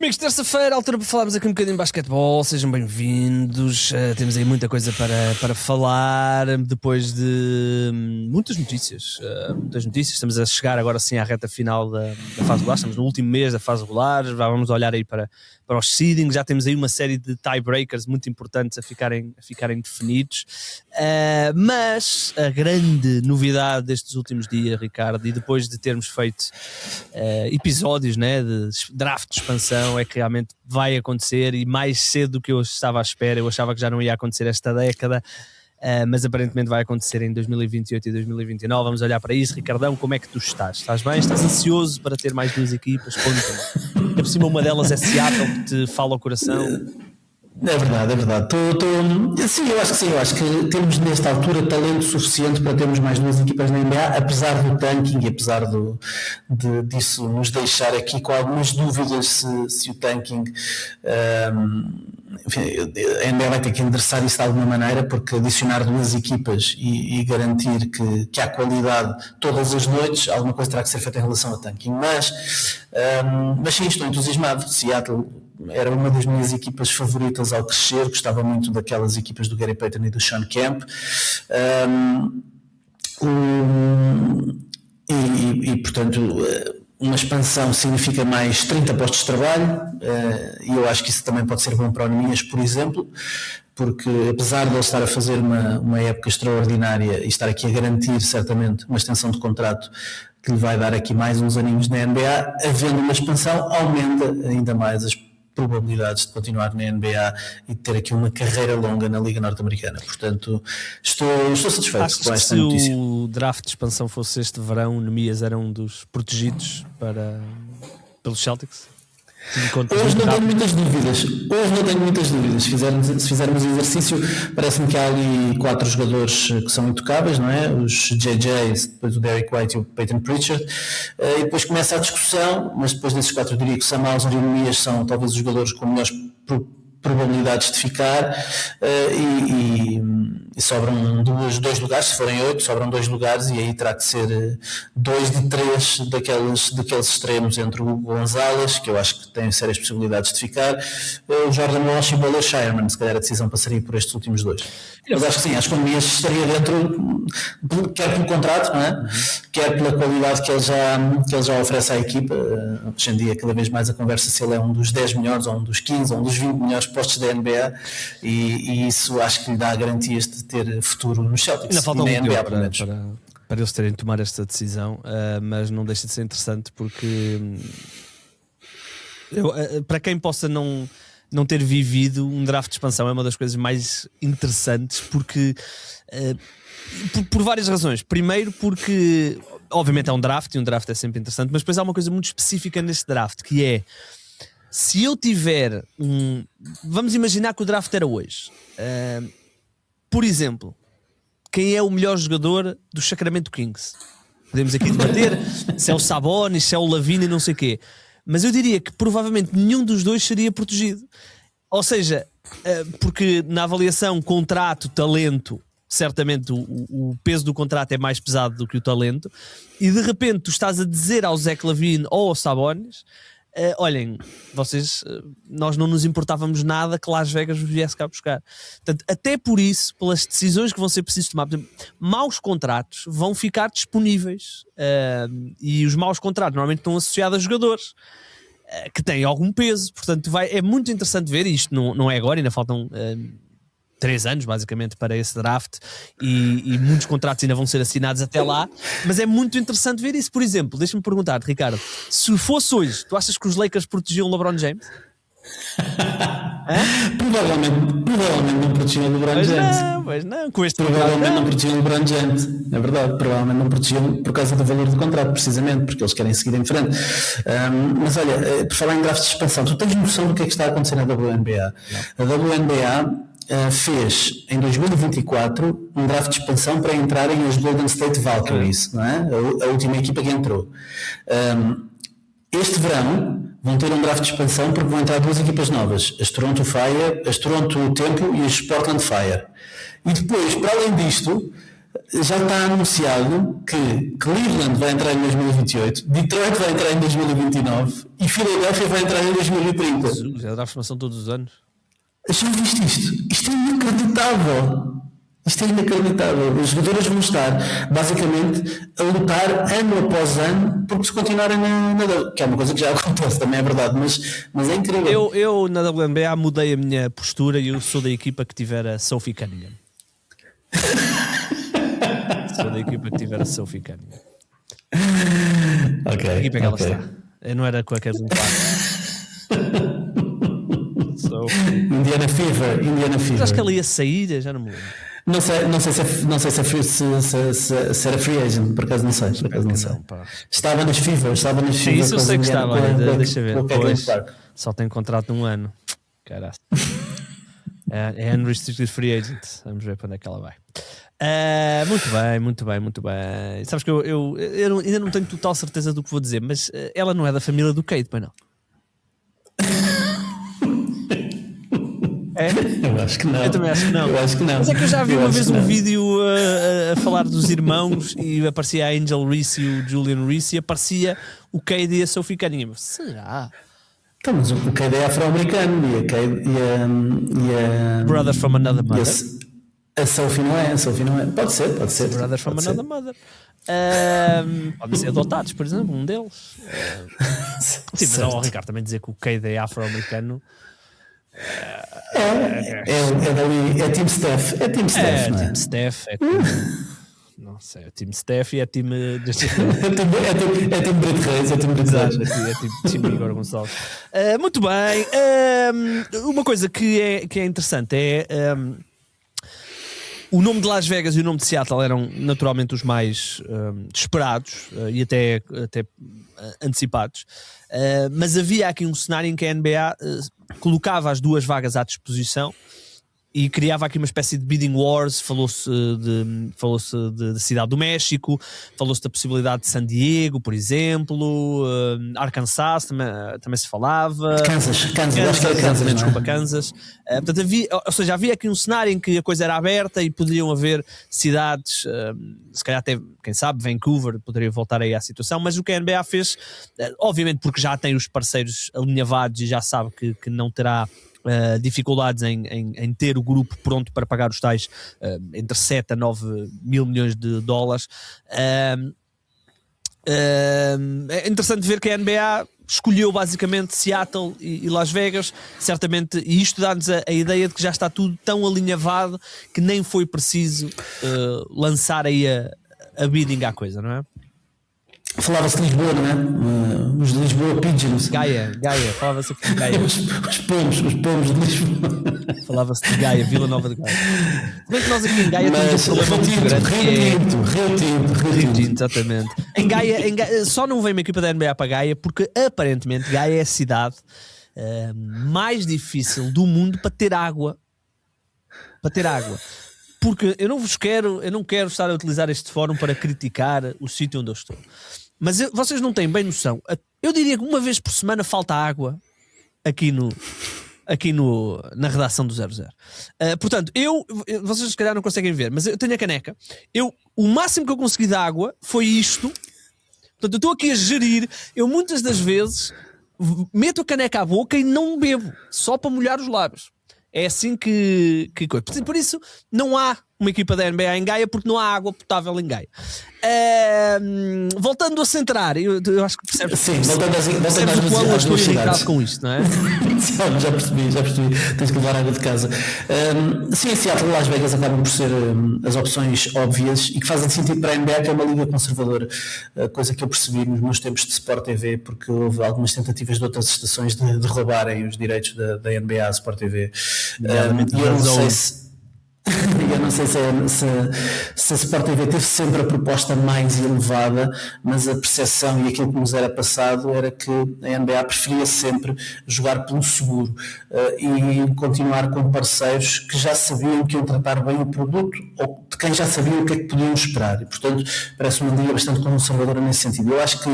Amigos, terça-feira, altura para falarmos aqui um bocadinho de basquetebol. Sejam bem-vindos. Temos aí muita coisa para falar depois de muitas notícias. Estamos a chegar agora sim à reta final da fase regular. Estamos no último mês da fase regular. Vamos olhar aí para os seedings. Já temos aí uma série de tiebreakers muito importantes a ficarem definidos. Mas a grande novidade destes últimos dias, Ricardo, e depois de termos feito episódios, né, de draft de expansão, é que realmente vai acontecer, e mais cedo do que eu estava à espera. Eu achava que já não ia acontecer esta década, mas aparentemente vai acontecer em 2028 e 2029. Vamos olhar para isso. Ricardão, como é que tu estás? Estás bem? Estás ansioso para ter mais duas equipas? Conta-me. É por cima uma delas é Seattle, que te fala ao coração. É verdade. Sim, eu acho que temos nesta altura talento suficiente para termos mais duas equipas na NBA, apesar do tanking e apesar disso nos deixar aqui com algumas dúvidas se o tanking, enfim, a NBA vai ter que endereçar isso de alguma maneira, porque adicionar duas equipas e garantir que há qualidade todas as noites, alguma coisa terá que ser feita em relação ao tanking, mas sim, estou entusiasmado. Seattle era uma das minhas equipas favoritas ao crescer, gostava muito daquelas equipas do Gary Payton e do Sean Kemp, portanto uma expansão significa mais 30 postos de trabalho, e eu acho que isso também pode ser bom para o Nemias, por exemplo, porque apesar de ele estar a fazer uma época extraordinária e estar aqui a garantir certamente uma extensão de contrato que lhe vai dar aqui mais uns aninhos na NBA, havendo uma expansão aumenta ainda mais as probabilidades de continuar na NBA e de ter aqui uma carreira longa na Liga Norte-Americana. Portanto, estou satisfeito com esta notícia. Se o draft de expansão fosse este verão, o Nemias era um dos protegidos pelos Celtics? Hoje não tenho muitas dúvidas. Se fizermos o exercício, parece-me que há ali 4 jogadores que são intocáveis, não é? Os JJs, depois o Derrick White e o Peyton Pritchard, e depois começa a discussão, mas depois desses 4 eu diria que o Sam Hauser e o Nemias são talvez os jogadores com melhores probabilidades de ficar, e sobram dois lugares. Se forem 8, sobram 2 lugares, e aí terá que ser 2 de 3 daqueles extremos, entre o Gonzalez, que eu acho que tem sérias possibilidades de ficar, o Jordan Walsh e o Baylor Shireman. Se calhar a decisão passaria por estes últimos 2. Mas acho que sim, acho que o Nemias estaria dentro, quer pelo contrato, não é? Quer pela qualidade que ele já oferece à equipa. Hoje em dia, cada vez mais a conversa se ele é um dos 10 melhores, ou um dos 15, ou um dos 20 melhores postos da NBA, e isso acho que lhe dá garantias de ter futuro nos Celtics. Ainda falta algum tempo para eles terem de tomar esta decisão, mas não deixa de ser interessante, porque para quem possa não ter vivido um draft de expansão, é uma das coisas mais interessantes, porque por várias razões. Primeiro porque obviamente é um draft, e um draft é sempre interessante, mas depois há uma coisa muito específica neste draft, que é: se eu tiver vamos imaginar que o draft era hoje, por exemplo, quem é o melhor jogador do Sacramento Kings? Podemos aqui debater se é o Sabonis, se é o Lavine e não sei o quê, mas eu diria que provavelmente nenhum dos dois seria protegido. Ou seja, porque na avaliação contrato, talento, certamente o peso do contrato é mais pesado do que o talento, e de repente tu estás a dizer ao Zach LaVine ou ao Sabonis: olhem, vocês, nós não nos importávamos nada que Las Vegas vos viesse cá buscar. Portanto, até por isso, pelas decisões que vão ser precisas tomar, por exemplo, maus contratos vão ficar disponíveis, e os maus contratos normalmente estão associados a jogadores que têm algum peso. Portanto, é muito interessante ver isto. Não é agora, ainda faltam 3 anos basicamente para esse draft, e muitos contratos ainda vão ser assinados até lá, mas é muito interessante ver isso. Por exemplo, deixa-me perguntar-te, Ricardo, se fosse hoje, tu achas que os Lakers protegiam o LeBron James? Provavelmente não protegiam o LeBron James. Pois não, com este provavelmente não protegiam o LeBron James, é verdade. Provavelmente não protegiam por causa do valor do contrato, precisamente porque eles querem seguir em frente. Mas olha, por falar em draft de expansão, tu tens noção do que é que está a acontecer na WNBA? Não. A WNBA fez em 2024 um draft de expansão para entrarem as Golden State Valkyries, não é? A última equipa que entrou. Este verão vão ter um draft de expansão porque vão entrar 2 equipas novas, as Toronto Fire, as Toronto Tempo e as Portland Fire. E depois, para além disto, já está anunciado que Cleveland vai entrar em 2028, Detroit vai entrar em 2029 e Philadelphia vai entrar em 2030. Já dá formação todos os anos. Já viste isto? Isto é inacreditável. Isto é inacreditável. Os jogadores vão estar, basicamente, a lutar ano após ano, porque se continuarem na que é uma coisa que já acontece, também é verdade, mas é incrível. Eu na WNBA mudei a minha postura e eu sou da equipa que tiver a Sophie Cunningham. Sou da equipa que tiver a Sophie Cunningham. Ok. A equipa que ela está. Eu não era com aqueles Indiana Fever. Mas acho que ela ia sair, já não me lembro. Não sei se era free agent, por acaso não sei. Estava nas Fever. Isso eu sei que estava, deixa ver. Depois, só tem contrato de 1 ano. Caraca. É unrestricted free agent. Vamos ver para onde é que ela vai. Muito bem. Sabes que eu ainda não tenho total certeza do que vou dizer, mas ela não é da família do Cade, pois não? É? Eu acho que não. Eu também acho que não. Mas é que eu já vi uma vez um vídeo a falar dos irmãos e aparecia a Angel Reese e o Julian Reese e aparecia o Cade e a Sophie Cunningham. Será? Então, mas o Cade é afro-americano e a Brother from Another Mother. A Sophie não é. Pode ser. Brother from Another Mother. Podem ser adotados, por exemplo, um deles. Sim, mas ao Ricardo também dizer que o Cade é afro-americano. É Team Steph. É Team Steph, não é? Team Steph, não sei, é Team Steph e é Team é Team Brito Reis, é Team Brito Reis. É Team Igor Gonçalves. Muito bem. Uma coisa que é interessante é o nome de Las Vegas e o nome de Seattle eram naturalmente os mais esperados e até antecipados. Mas havia aqui um cenário em que a NBA colocava as duas vagas à disposição e criava aqui uma espécie de bidding wars. Falou-se de Cidade do México, falou-se da possibilidade de San Diego, por exemplo, Arkansas também se falava. Kansas, Kansas. Portanto, havia aqui um cenário em que a coisa era aberta e poderiam haver cidades, se calhar até, quem sabe, Vancouver poderia voltar aí à situação, mas o que a NBA fez, obviamente porque já tem os parceiros alinhavados e já sabe que não terá dificuldades em ter o grupo pronto para pagar os tais entre 7 a 9 mil milhões de dólares. É interessante ver que a NBA escolheu basicamente Seattle e Las Vegas, certamente, e isto dá-nos a ideia de que já está tudo tão alinhavado que nem foi preciso lançar aí a bidding à coisa, não é? Falava-se de Lisboa, não é? Os de Lisboa Pigeons. Gaia, falava-se aqui de Gaia. Os pomos de Lisboa. Falava-se de Gaia, Vila Nova de Gaia. Se bem que nós aqui em Gaia temos um problema muito grande. Rio Tinto, exatamente. Em Gaia, só não vem uma equipa da NBA para Gaia porque aparentemente Gaia é a cidade mais difícil do mundo para ter água. Porque eu não quero estar a utilizar este fórum para criticar o sítio onde eu estou. Mas vocês não têm bem noção. Eu diria que uma vez por semana falta água aqui na redação do 00. Portanto, vocês se calhar não conseguem ver, mas eu tenho a caneca. O máximo que eu consegui de água foi isto. Portanto, eu estou aqui a gerir. Eu muitas das vezes meto a caneca à boca e não bebo, só para molhar os lábios. É assim que coisa. Por isso, não há uma equipa da NBA em Gaia porque não há água potável em Gaia. Voltando a centrar, eu acho que percebes. Sim, voltando o quão eu estou irritado com isto, não é? Já percebi. Tens que levar água de casa. Sim, Seattle e Las Vegas acabam por ser as opções óbvias e que fazem sentido para a NBA, que é uma liga conservadora, coisa que eu percebi nos meus tempos de Sport TV, porque houve algumas tentativas de outras estações de roubarem os direitos da NBA à Sport TV. Eu não sei se a Sport TV teve sempre a proposta mais elevada, mas a percepção e aquilo que nos era passado era que a NBA preferia sempre jogar pelo seguro e continuar com parceiros que já sabiam que iam tratar bem o produto ou de quem já sabiam o que é que podiam esperar, e portanto parece uma liga bastante conservadora nesse sentido. Eu acho que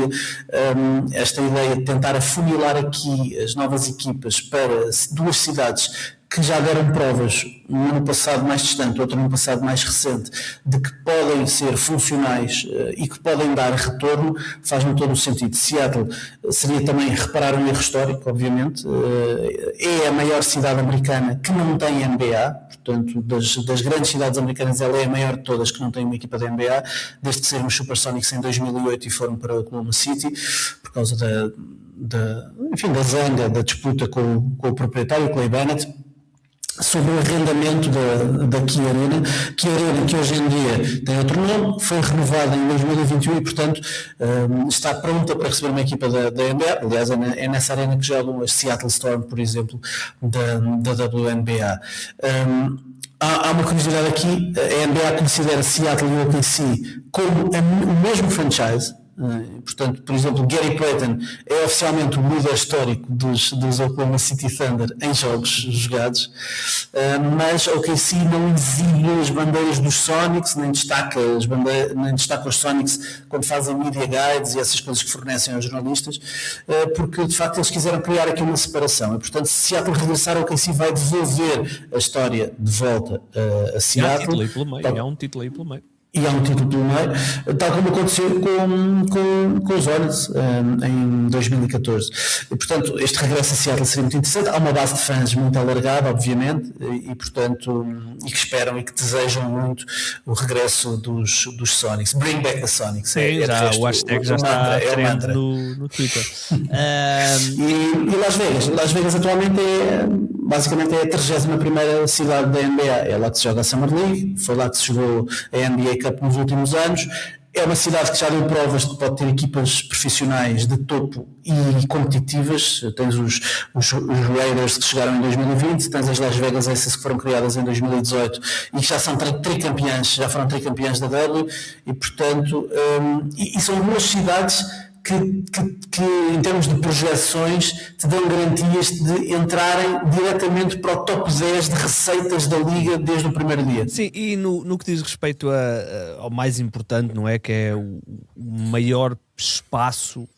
esta ideia de tentar afunilar aqui as novas equipas para duas cidades que já deram provas, um ano passado mais distante, outro ano passado mais recente, de que podem ser funcionais e que podem dar retorno, faz-me todo o sentido. Seattle seria também reparar um erro histórico, obviamente, é a maior cidade americana que não tem NBA, portanto, das grandes cidades americanas, ela é a maior de todas que não tem uma equipa da NBA, desde que saíram os Supersonics em 2008 e foram para Oklahoma City, por causa da zanga, da disputa com o proprietário, Clay Bennett, sobre o arrendamento da Key Arena, que hoje em dia tem outro nome, foi renovada em 2021 e, portanto, está pronta para receber uma equipa da NBA. Aliás, é nessa arena que jogam as Seattle Storm, por exemplo, da WNBA. Há uma curiosidade aqui, a NBA considera Seattle e OKC como o mesmo franchise. Portanto, por exemplo, Gary Payton é oficialmente o líder histórico dos Oklahoma City Thunder em jogos jogados, mas o OKC não exibe as bandeiras dos Sonics, nem destaca os Sonics quando fazem media guides e essas coisas que fornecem aos jornalistas, porque de facto eles quiseram criar aqui uma separação, e portanto se Seattle regressar, o OKC vai devolver a história de volta a Seattle. É um título aí pelo meio. E há um título pelo meio, tal como aconteceu com os Hornets em 2014. E, portanto, este regresso a Seattle seria muito interessante. Há uma base de fãs muito alargada, obviamente, e portanto, e que esperam e que desejam muito o regresso dos Sonics. Bring back the Sonics. Sim, o hashtag já está trend no Twitter. E Las Vegas atualmente basicamente é a 31ª cidade da NBA. É lá que se joga a Summer League, foi lá que se jogou a NBA Cup nos últimos anos. É uma cidade que já deu provas de que pode ter equipas profissionais de topo e competitivas. Tens os Raiders que chegaram em 2020, tens as Las Vegas, essas que foram criadas em 2018 e que já são já foram tricampeãs da W, e portanto, e são duas cidades que em termos de projeções te dão garantias de entrarem diretamente para o top 10 de receitas da Liga desde o primeiro dia. Sim, e no que diz respeito ao mais importante, não é? Que é o maior espaço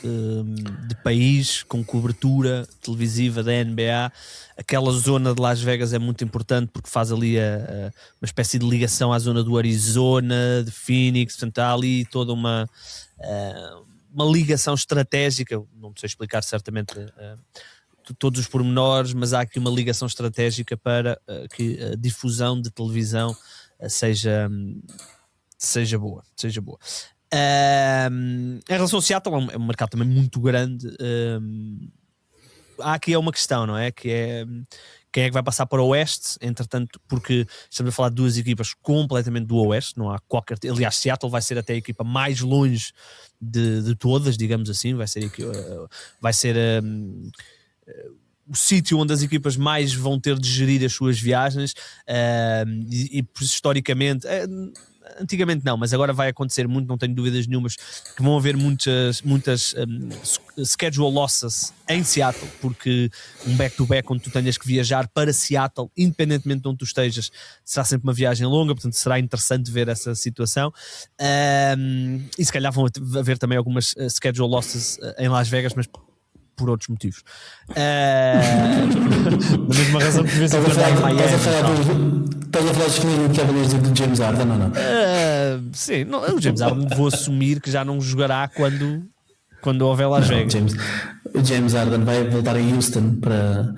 de país com cobertura televisiva da NBA. Aquela zona de Las Vegas é muito importante porque faz ali uma espécie de ligação à zona do Arizona, de Phoenix, portanto há ali toda uma ligação estratégica. Não sei explicar certamente todos os pormenores, mas há aqui uma ligação estratégica para que a difusão de televisão seja boa. Em relação ao Seattle, é um mercado também muito grande. Há aqui uma questão, não é? Que é quem é que vai passar para o Oeste, entretanto, porque estamos a falar de duas equipas completamente do Oeste, não há qualquer... Aliás, Seattle vai ser até a equipa mais longe de todas, digamos assim, vai ser o sítio onde as equipas mais vão ter de gerir as suas viagens, e historicamente... Antigamente não, mas agora vai acontecer muito, não tenho dúvidas nenhumas, que vão haver muitas schedule losses em Seattle, porque um back-to-back onde tu tenhas que viajar para Seattle, independentemente de onde tu estejas, será sempre uma viagem longa, portanto será interessante ver essa situação. E se calhar vão haver também algumas schedule losses em Las Vegas, mas por outros motivos. Da mesma razão que de vez em quando em Miami. Estás a falar de escolher o Cavaliers do James Harden ou não? Sim, o James Harden vou assumir que já não jogará quando houver Las Vegas. O James Harden vai voltar a Houston para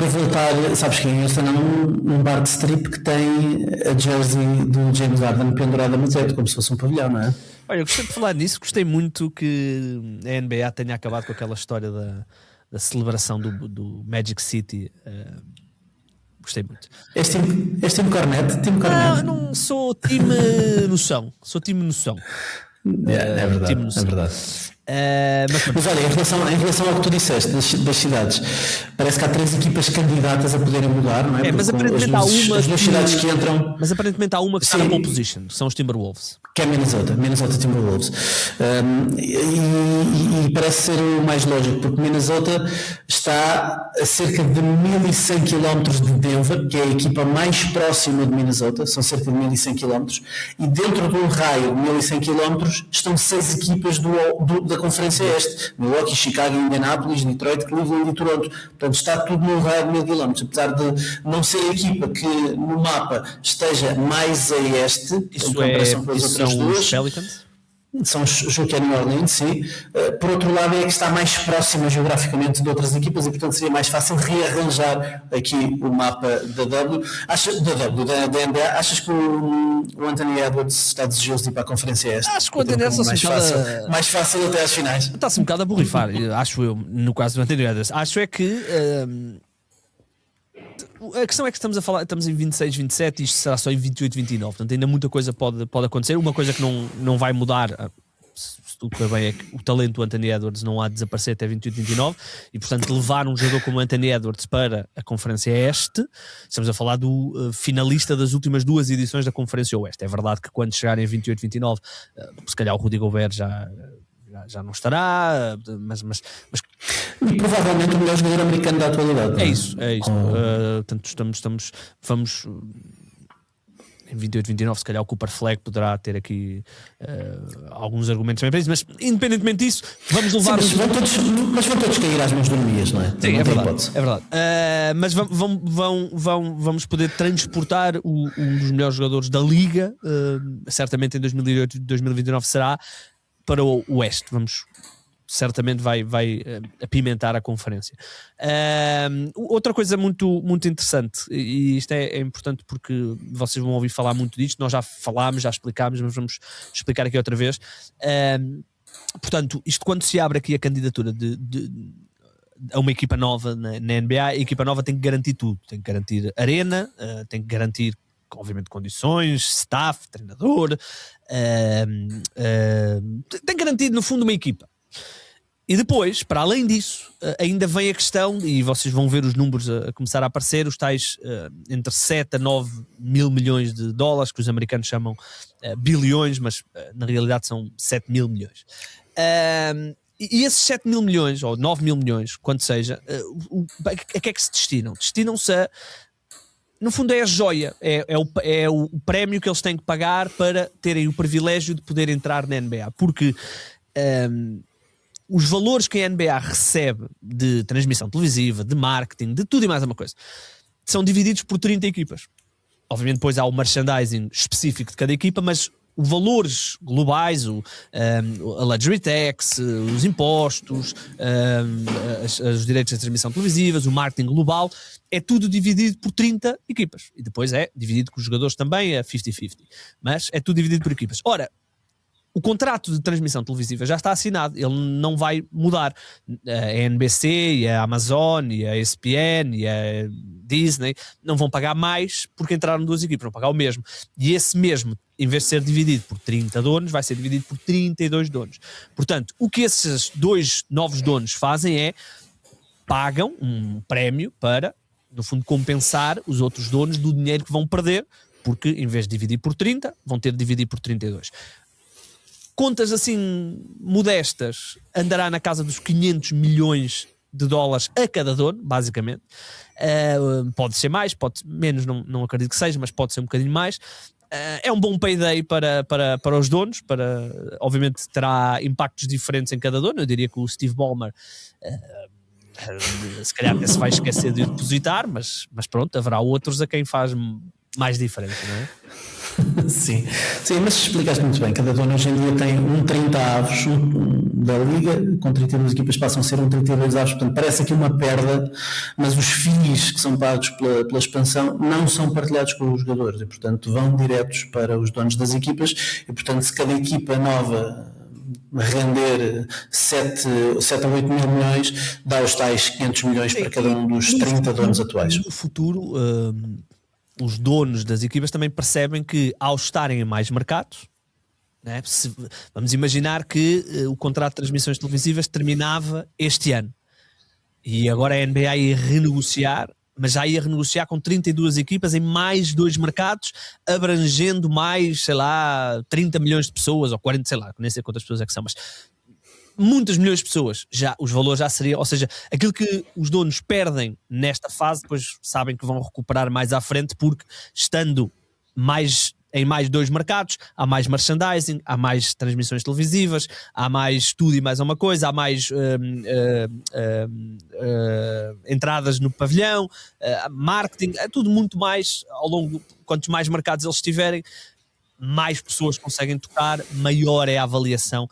voltar. Sabes que em Houston há um bar de strip que tem a jersey do James Harden pendurada no teto, como se fosse um pavilhão, não é? Olha, eu gostei de falar nisso, gostei muito que a NBA tenha acabado com aquela história da celebração do Magic City. Gostei muito. És time Cornet? Não, não sou time noção. Sou time noção. É verdade. Noção. É verdade. Mas olha, em relação ao que tu disseste das cidades, parece que há 3 equipas candidatas a poderem mudar, não é? Mas aparentemente há uma as duas cidades que entram. Mas aparentemente há uma que está na pole position, que são os Timberwolves. Que é Minnesota Timberwolves. E parece ser o mais lógico, porque Minnesota está a cerca de 1100 km de Denver, que é a equipa mais próxima de Minnesota, são cerca de 1100 km, e dentro de um raio de 1100 km estão 6 equipas da Conferência Este: Milwaukee, Chicago, Indianapolis, Detroit, Cleveland e Toronto. Portanto, está tudo num raio de 1000 km, apesar de não ser a equipa que no mapa esteja mais a este, Isso em comparação com as outras são duas. os Pelicans? São os que é New Orleans, sim. Por outro lado, é que está mais próxima geograficamente de outras equipas e, portanto, seria mais fácil rearranjar aqui o mapa da da NBA. Achas que o Anthony Edwards está desejoso de ir para a Conferência Este? Acho que o Anthony Edwards mais fácil até às finais. Está-se um bocado a borrifar, acho eu, no caso do Anthony Edwards. Acho é que a questão é que estamos em 26, 27 e isto será só em 28, 29. Portanto, ainda muita coisa pode acontecer. Uma coisa que não vai mudar, se tudo correr bem, é que o talento do Anthony Edwards não há de desaparecer até 28, 29. E, portanto, levar um jogador como o Anthony Edwards para a Conferência Este, estamos a falar do finalista das últimas 2 edições da Conferência Oeste. É verdade que quando chegarem a 28, 29, se calhar o Rudy Gobert já não estará, mas e provavelmente o melhor jogador americano da atualidade. É isso. Portanto, vamos em 28, 29, se calhar o Cooper Flag poderá ter aqui alguns argumentos bem para isso, mas independentemente disso, vamos levar... Sim, mas vão todos cair às mãos do Nemias, não é? Sim, é verdade. Mas vamos poder transportar um dos melhores jogadores da Liga, certamente em 2008, 2029 será, para o Oeste. Certamente vai apimentar a conferência. Outra coisa muito, muito interessante, e isto é importante porque vocês vão ouvir falar muito disto, nós já falámos, já explicámos, mas vamos explicar aqui outra vez. Portanto, isto quando se abre aqui a candidatura a uma equipa nova na NBA, a equipa nova tem que garantir tudo. Tem que garantir arena, tem que garantir obviamente condições, staff, treinador, tem garantido no fundo uma equipa. E depois, para além disso, ainda vem a questão, e vocês vão ver os números a começar a aparecer, os tais entre 7 a 9 mil milhões de dólares, que os americanos chamam bilhões, mas na realidade são 7 mil milhões. E esses 7 mil milhões, ou 9 mil milhões, quanto seja, a que é que se destinam? Destinam-se a... No fundo é a joia, é o prémio que eles têm que pagar para terem o privilégio de poder entrar na NBA, porque os valores que a NBA recebe de transmissão televisiva, de marketing, de tudo e mais uma coisa, são divididos por 30 equipas. Obviamente depois há o merchandising específico de cada equipa, mas os valores globais, a luxury tax, os impostos, os direitos de transmissão televisivas, o marketing global, é tudo dividido por 30 equipas. E depois é dividido com os jogadores também, é 50-50. Mas é tudo dividido por equipas. Ora, o contrato de transmissão televisiva já está assinado, ele não vai mudar. A NBC e a Amazon e a ESPN e a Disney não vão pagar mais porque entraram 2 equipas, vão pagar o mesmo. E esse mesmo, em vez de ser dividido por 30 donos, vai ser dividido por 32 donos. Portanto, o que esses 2 novos donos fazem é pagam um prémio para, no fundo, compensar os outros donos do dinheiro que vão perder, porque em vez de dividir por 30, vão ter de dividir por 32. Contas assim modestas, andará na casa dos 500 milhões de dólares a cada dono, basicamente. Pode ser mais, pode ser menos, não acredito que seja, mas pode ser um bocadinho mais. É um bom payday para os donos, obviamente terá impactos diferentes em cada dono. Eu diria que o Steve Ballmer se calhar até se vai esquecer de depositar, mas pronto, haverá outros a quem faz mais diferença, não é? Sim, mas explicaste muito bem. Cada dono hoje em dia tem 30 avos da Liga, com 32 equipas passam a ser 32 avos, portanto parece aqui uma perda, mas os FIIs que são pagos pela expansão não são partilhados com os jogadores e portanto vão diretos para os donos das equipas e portanto se cada equipa nova render 7 a 8 mil milhões, dá os tais 500 milhões para cada um dos 30 donos atuais. No futuro... os donos das equipas também percebem que ao estarem em mais mercados, né, vamos imaginar que o contrato de transmissões televisivas terminava este ano e agora a NBA ia renegociar, mas já ia renegociar com 32 equipas em mais 2 mercados, abrangendo mais, 30 milhões de pessoas ou 40, nem sei quantas pessoas é que são, mas muitas milhões de pessoas, já, os valores já seriam, ou seja, aquilo que os donos perdem nesta fase, depois sabem que vão recuperar mais à frente, porque estando mais em mais 2 mercados, há mais merchandising, há mais transmissões televisivas, há mais estúdio e mais uma coisa, há mais entradas no pavilhão, marketing, é tudo muito mais ao longo, quantos mais mercados eles tiverem, mais pessoas conseguem tocar, maior é a avaliação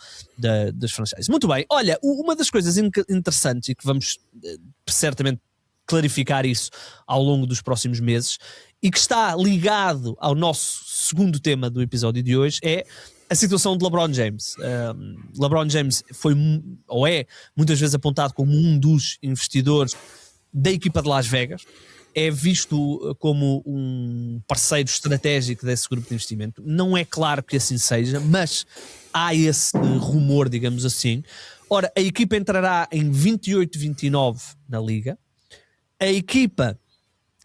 das franchises. Muito bem, olha, uma das coisas interessantes e que vamos certamente clarificar isso ao longo dos próximos meses e que está ligado ao nosso segundo tema do episódio de hoje é a situação de LeBron James. LeBron James foi, ou é, muitas vezes apontado como um dos investidores da equipa de Las Vegas, é visto como um parceiro estratégico desse grupo de investimento. Não é claro que assim seja, mas há esse rumor, digamos assim. Ora, a equipa entrará em 28-29 na Liga. A equipa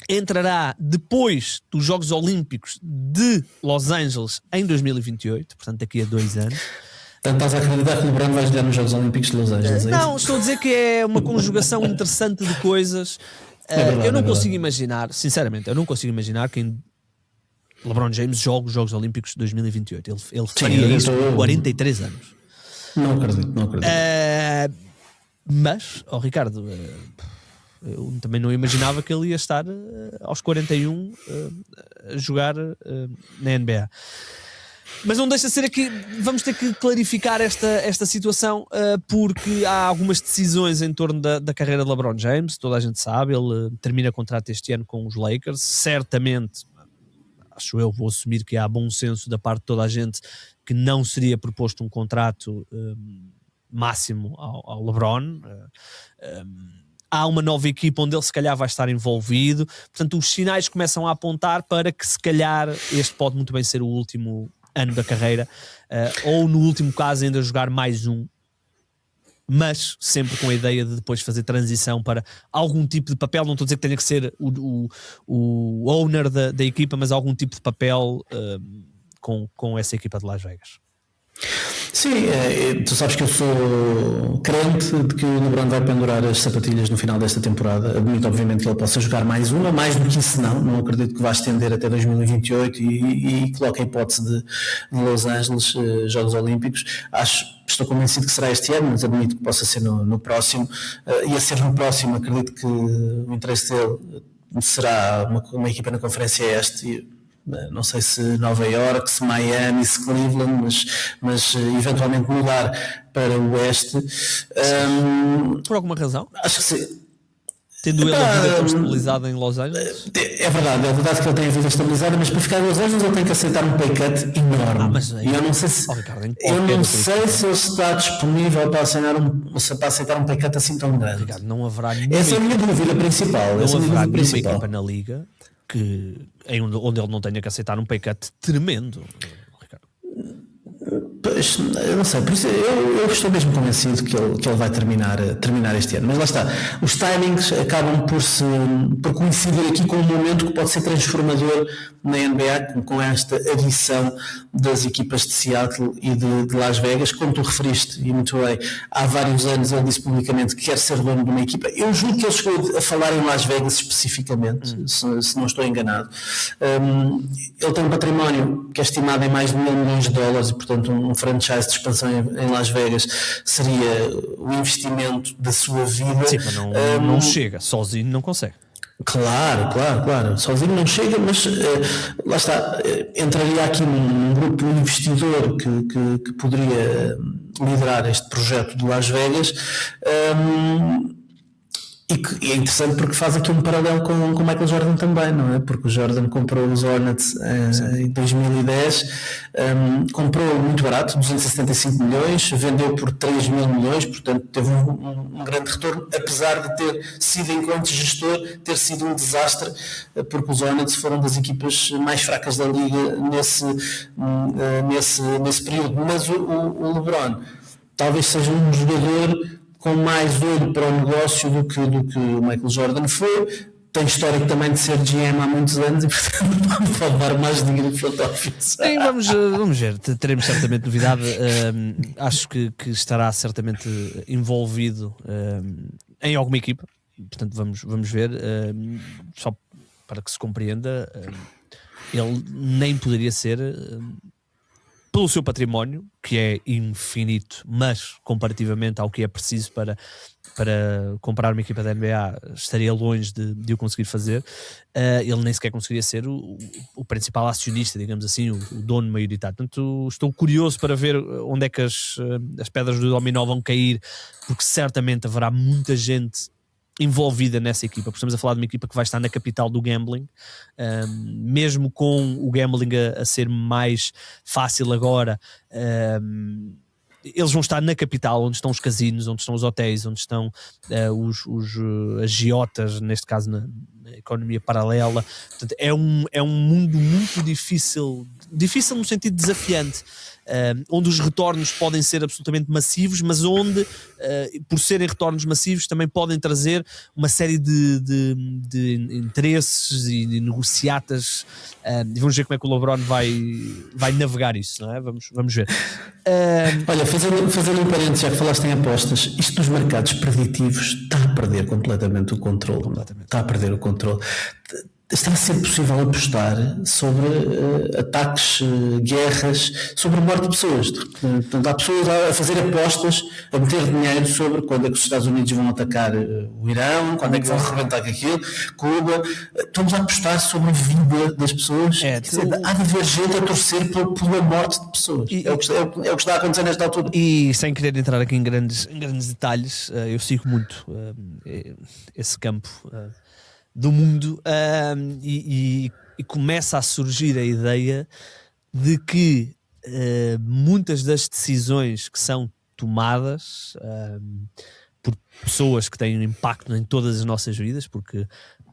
entrará depois dos Jogos Olímpicos de Los Angeles em 2028, portanto daqui a 2 anos. Portanto, estás a acreditar que o LeBron vai jogar nos Jogos Olímpicos de Los Angeles? Não, estou a dizer que é uma conjugação interessante de coisas. Eu não consigo imaginar, sinceramente, eu não consigo imaginar que LeBron James jogue os Jogos Olímpicos de 2028. Ele faria isso com 43 anos. Não acredito. Mas, Ricardo, eu também não imaginava que ele ia estar aos 41 a jogar na NBA. Mas não deixa de ser aqui, vamos ter que clarificar esta situação, porque há algumas decisões em torno da carreira de LeBron James. Toda a gente sabe, ele termina contrato este ano com os Lakers. Certamente, acho eu, vou assumir que há bom senso da parte de toda a gente que não seria proposto um contrato máximo ao LeBron. Há uma nova equipa onde ele se calhar vai estar envolvido. Portanto, os sinais começam a apontar para que se calhar este pode muito bem ser o último ano da carreira, ou no último caso ainda jogar mais um, mas sempre com a ideia de depois fazer transição para algum tipo de papel. Não estou a dizer que tenha que ser o owner da equipa, mas algum tipo de papel com essa equipa de Las Vegas. Sim, tu sabes que eu sou crente de que o LeBron vai pendurar as sapatilhas no final desta temporada. Admito, obviamente, que ele possa jogar mais uma, mais do que isso não acredito que vá estender até 2028 e coloque a hipótese de Los Angeles, Jogos Olímpicos. Estou convencido que será este ano, mas admito que possa ser no próximo. E a ser no próximo, acredito que o interesse dele será uma equipa na Conferência Este. Não sei se Nova York, se Miami, se Cleveland, mas eventualmente mudar para o Oeste. Por alguma razão? Acho que sim. Tendo ele a vida tão estabilizada em Los Angeles? É verdade que ele tem a vida estabilizada, mas para ficar em Los Angeles ele tem que aceitar um pay cut enorme. E eu não sei se, se ele está disponível para aceitar um pay cut assim tão grande. Ricardo, não haverá nenhuma Essa é a minha dúvida principal. Não haverá nenhuma equipa na Liga onde ele não tenha que aceitar um pay cut tremendo, Ricardo. Pois, eu não sei, por isso eu estou mesmo convencido que ele vai terminar este ano, mas lá está, os timings acabam por coincidir aqui com um momento que pode ser transformador na NBA, com esta adição das equipas de Seattle e de Las Vegas. Como tu referiste, e muito bem, há vários anos ele disse publicamente que quer ser dono de uma equipa. Eu julgo que ele chegou a falar em Las Vegas especificamente, se não estou enganado. Ele tem um património que é estimado em mais de $1 milhão e, portanto, um franchise de expansão em Las Vegas seria o investimento da sua vida. Sim, mas não chega, sozinho não consegue. Claro, sozinho não chega, mas lá está, entraria aqui num grupo investidor que poderia liderar este projeto de Las Vegas. E é interessante porque faz aqui um paralelo com o Michael Jordan também, não é? Porque o Jordan comprou os Hornets em 2010, comprou muito barato, 275 milhões, vendeu por 3 mil milhões, portanto teve um grande retorno, apesar de ter sido, enquanto gestor, ter sido um desastre, porque os Hornets foram das equipas mais fracas da liga nesse período. Mas o LeBron talvez seja um jogador com mais olho para o negócio do que o Michael Jordan foi. Tem histórico também de ser GM há muitos anos e, portanto, pode dar mais dinheiro no front office. Sim, vamos ver. Teremos certamente novidade. Acho que estará certamente envolvido em alguma equipa. Portanto, vamos ver. Só para que se compreenda, ele nem poderia ser, pelo seu património, que é infinito, mas comparativamente ao que é preciso para comprar uma equipa da NBA, estaria longe de o conseguir fazer. Ele nem sequer conseguiria ser o principal acionista, digamos assim, o dono maioritário. Portanto, estou curioso para ver onde é que as pedras do dominó vão cair, porque certamente haverá muita gente envolvida nessa equipa, porque estamos a falar de uma equipa que vai estar na capital do gambling, mesmo com o gambling a ser mais fácil agora. Eles vão estar na capital, onde estão os casinos, onde estão os hotéis, onde estão os agiotas, neste caso na economia paralela. Portanto, é um mundo muito difícil no sentido desafiante, onde os retornos podem ser absolutamente massivos, mas onde, por serem retornos massivos, também podem trazer uma série de interesses e de negociatas, e vamos ver como é que o LeBron vai navegar isso, não é? Vamos ver. Olha, fazendo um parênteses, já que falaste em apostas, isto dos mercados preditivos está a perder completamente o controle. Está a perder o controle. Está a ser possível apostar sobre ataques, guerras, sobre a morte de pessoas. Portanto, há pessoas a fazer apostas, a meter dinheiro sobre quando é que os Estados Unidos vão atacar o Irão, quando é que vão arrebentar com aquilo, Cuba. Estamos a apostar sobre a vida das pessoas. Há de haver gente a torcer pela morte de pessoas. É o que está a acontecer nesta altura. E sem querer entrar aqui em grandes detalhes, eu sigo muito esse campo do mundo, e começa a surgir a ideia de que muitas das decisões que são tomadas por pessoas que têm um impacto em todas as nossas vidas, porque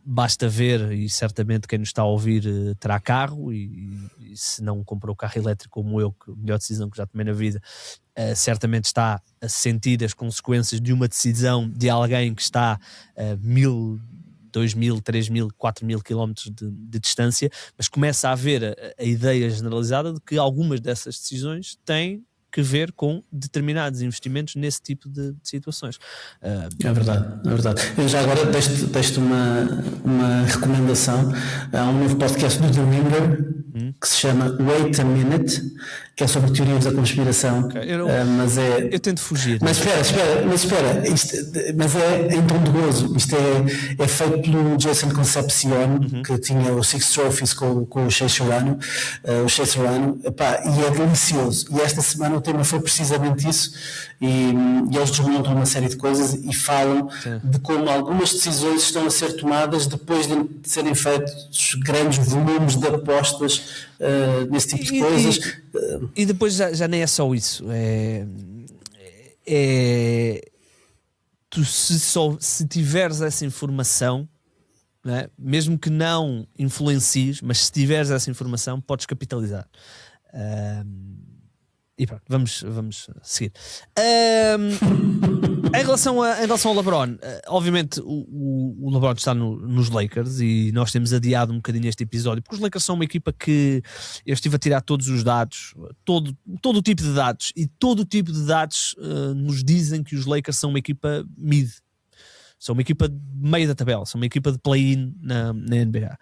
basta ver, e certamente quem nos está a ouvir terá carro, e se não comprou carro elétrico como eu, que a melhor decisão que já tomei na vida, certamente está a sentir as consequências de uma decisão de alguém que está a 1000, 2.000, 3.000, 4.000 quilómetros de distância, mas começa a haver a ideia generalizada de que algumas dessas decisões têm que ver com determinados investimentos nesse tipo de situações. É verdade. Eu já agora deixo-te uma recomendação. Há um novo podcast do The Ringer que se chama Wait a Minute, que é sobre teorias da conspiração. Okay. Eu tento fugir. Mas espera, mas é em tom de gozo. Isto é feito pelo Jason Concepcion, que tinha o Six Trophies com o Shea Serrano, e é delicioso. E esta semana o tema foi precisamente isso, e eles desmontam uma série de coisas e falam de como algumas decisões estão a ser tomadas depois de serem feitos grandes volumes de apostas nesse tipo de coisas. E depois já nem é só isso. Tu se tiveres essa informação, não é? Mesmo que não influencies, mas se tiveres essa informação, podes capitalizar. E pronto, vamos seguir. Em relação ao LeBron, obviamente o LeBron está nos Lakers, e nós temos adiado um bocadinho este episódio, porque os Lakers são uma equipa que eu estive a tirar todos os dados, todo o tipo de dados, e todo o tipo de dados nos dizem que os Lakers são uma equipa mid, são uma equipa de meio da tabela, são uma equipa de play-in na NBA.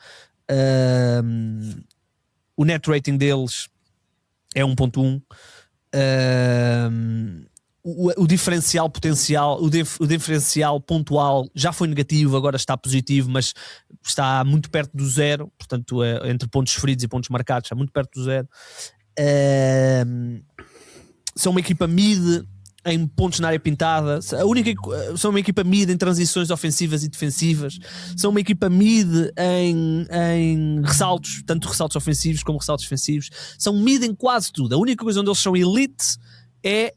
O net rating deles é 1.1. O diferencial potencial, o diferencial pontual já foi negativo, agora está positivo, mas está muito perto do zero, portanto entre pontos feridos e pontos marcados está muito perto do zero. São uma equipa mid em pontos na área pintada, são uma equipa mid em transições ofensivas e defensivas, são uma equipa mid em ressaltos, tanto ressaltos ofensivos como ressaltos defensivos, são mid em quase tudo. A única coisa onde eles são elite é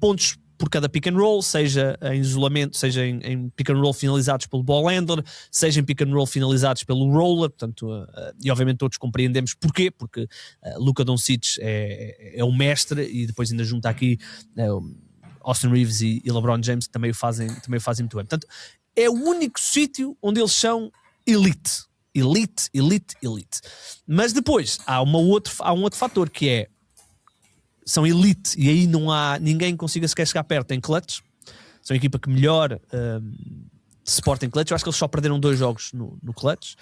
pontos por cada pick and roll, seja em isolamento, seja em pick and roll finalizados pelo ball handler, seja em pick and roll finalizados pelo roller, portanto, e obviamente todos compreendemos porquê, porque Luka Doncic é um mestre, e depois ainda junta aqui Austin Reeves e LeBron James, que também o fazem muito bem. Portanto, é o único sítio onde eles são elite. Mas depois há um outro fator, que é: são elite, e aí não há ninguém que consiga sequer chegar perto em clutch. São a equipa que melhor se porta em clutch. Eu acho que eles só perderam 2 jogos no clutch.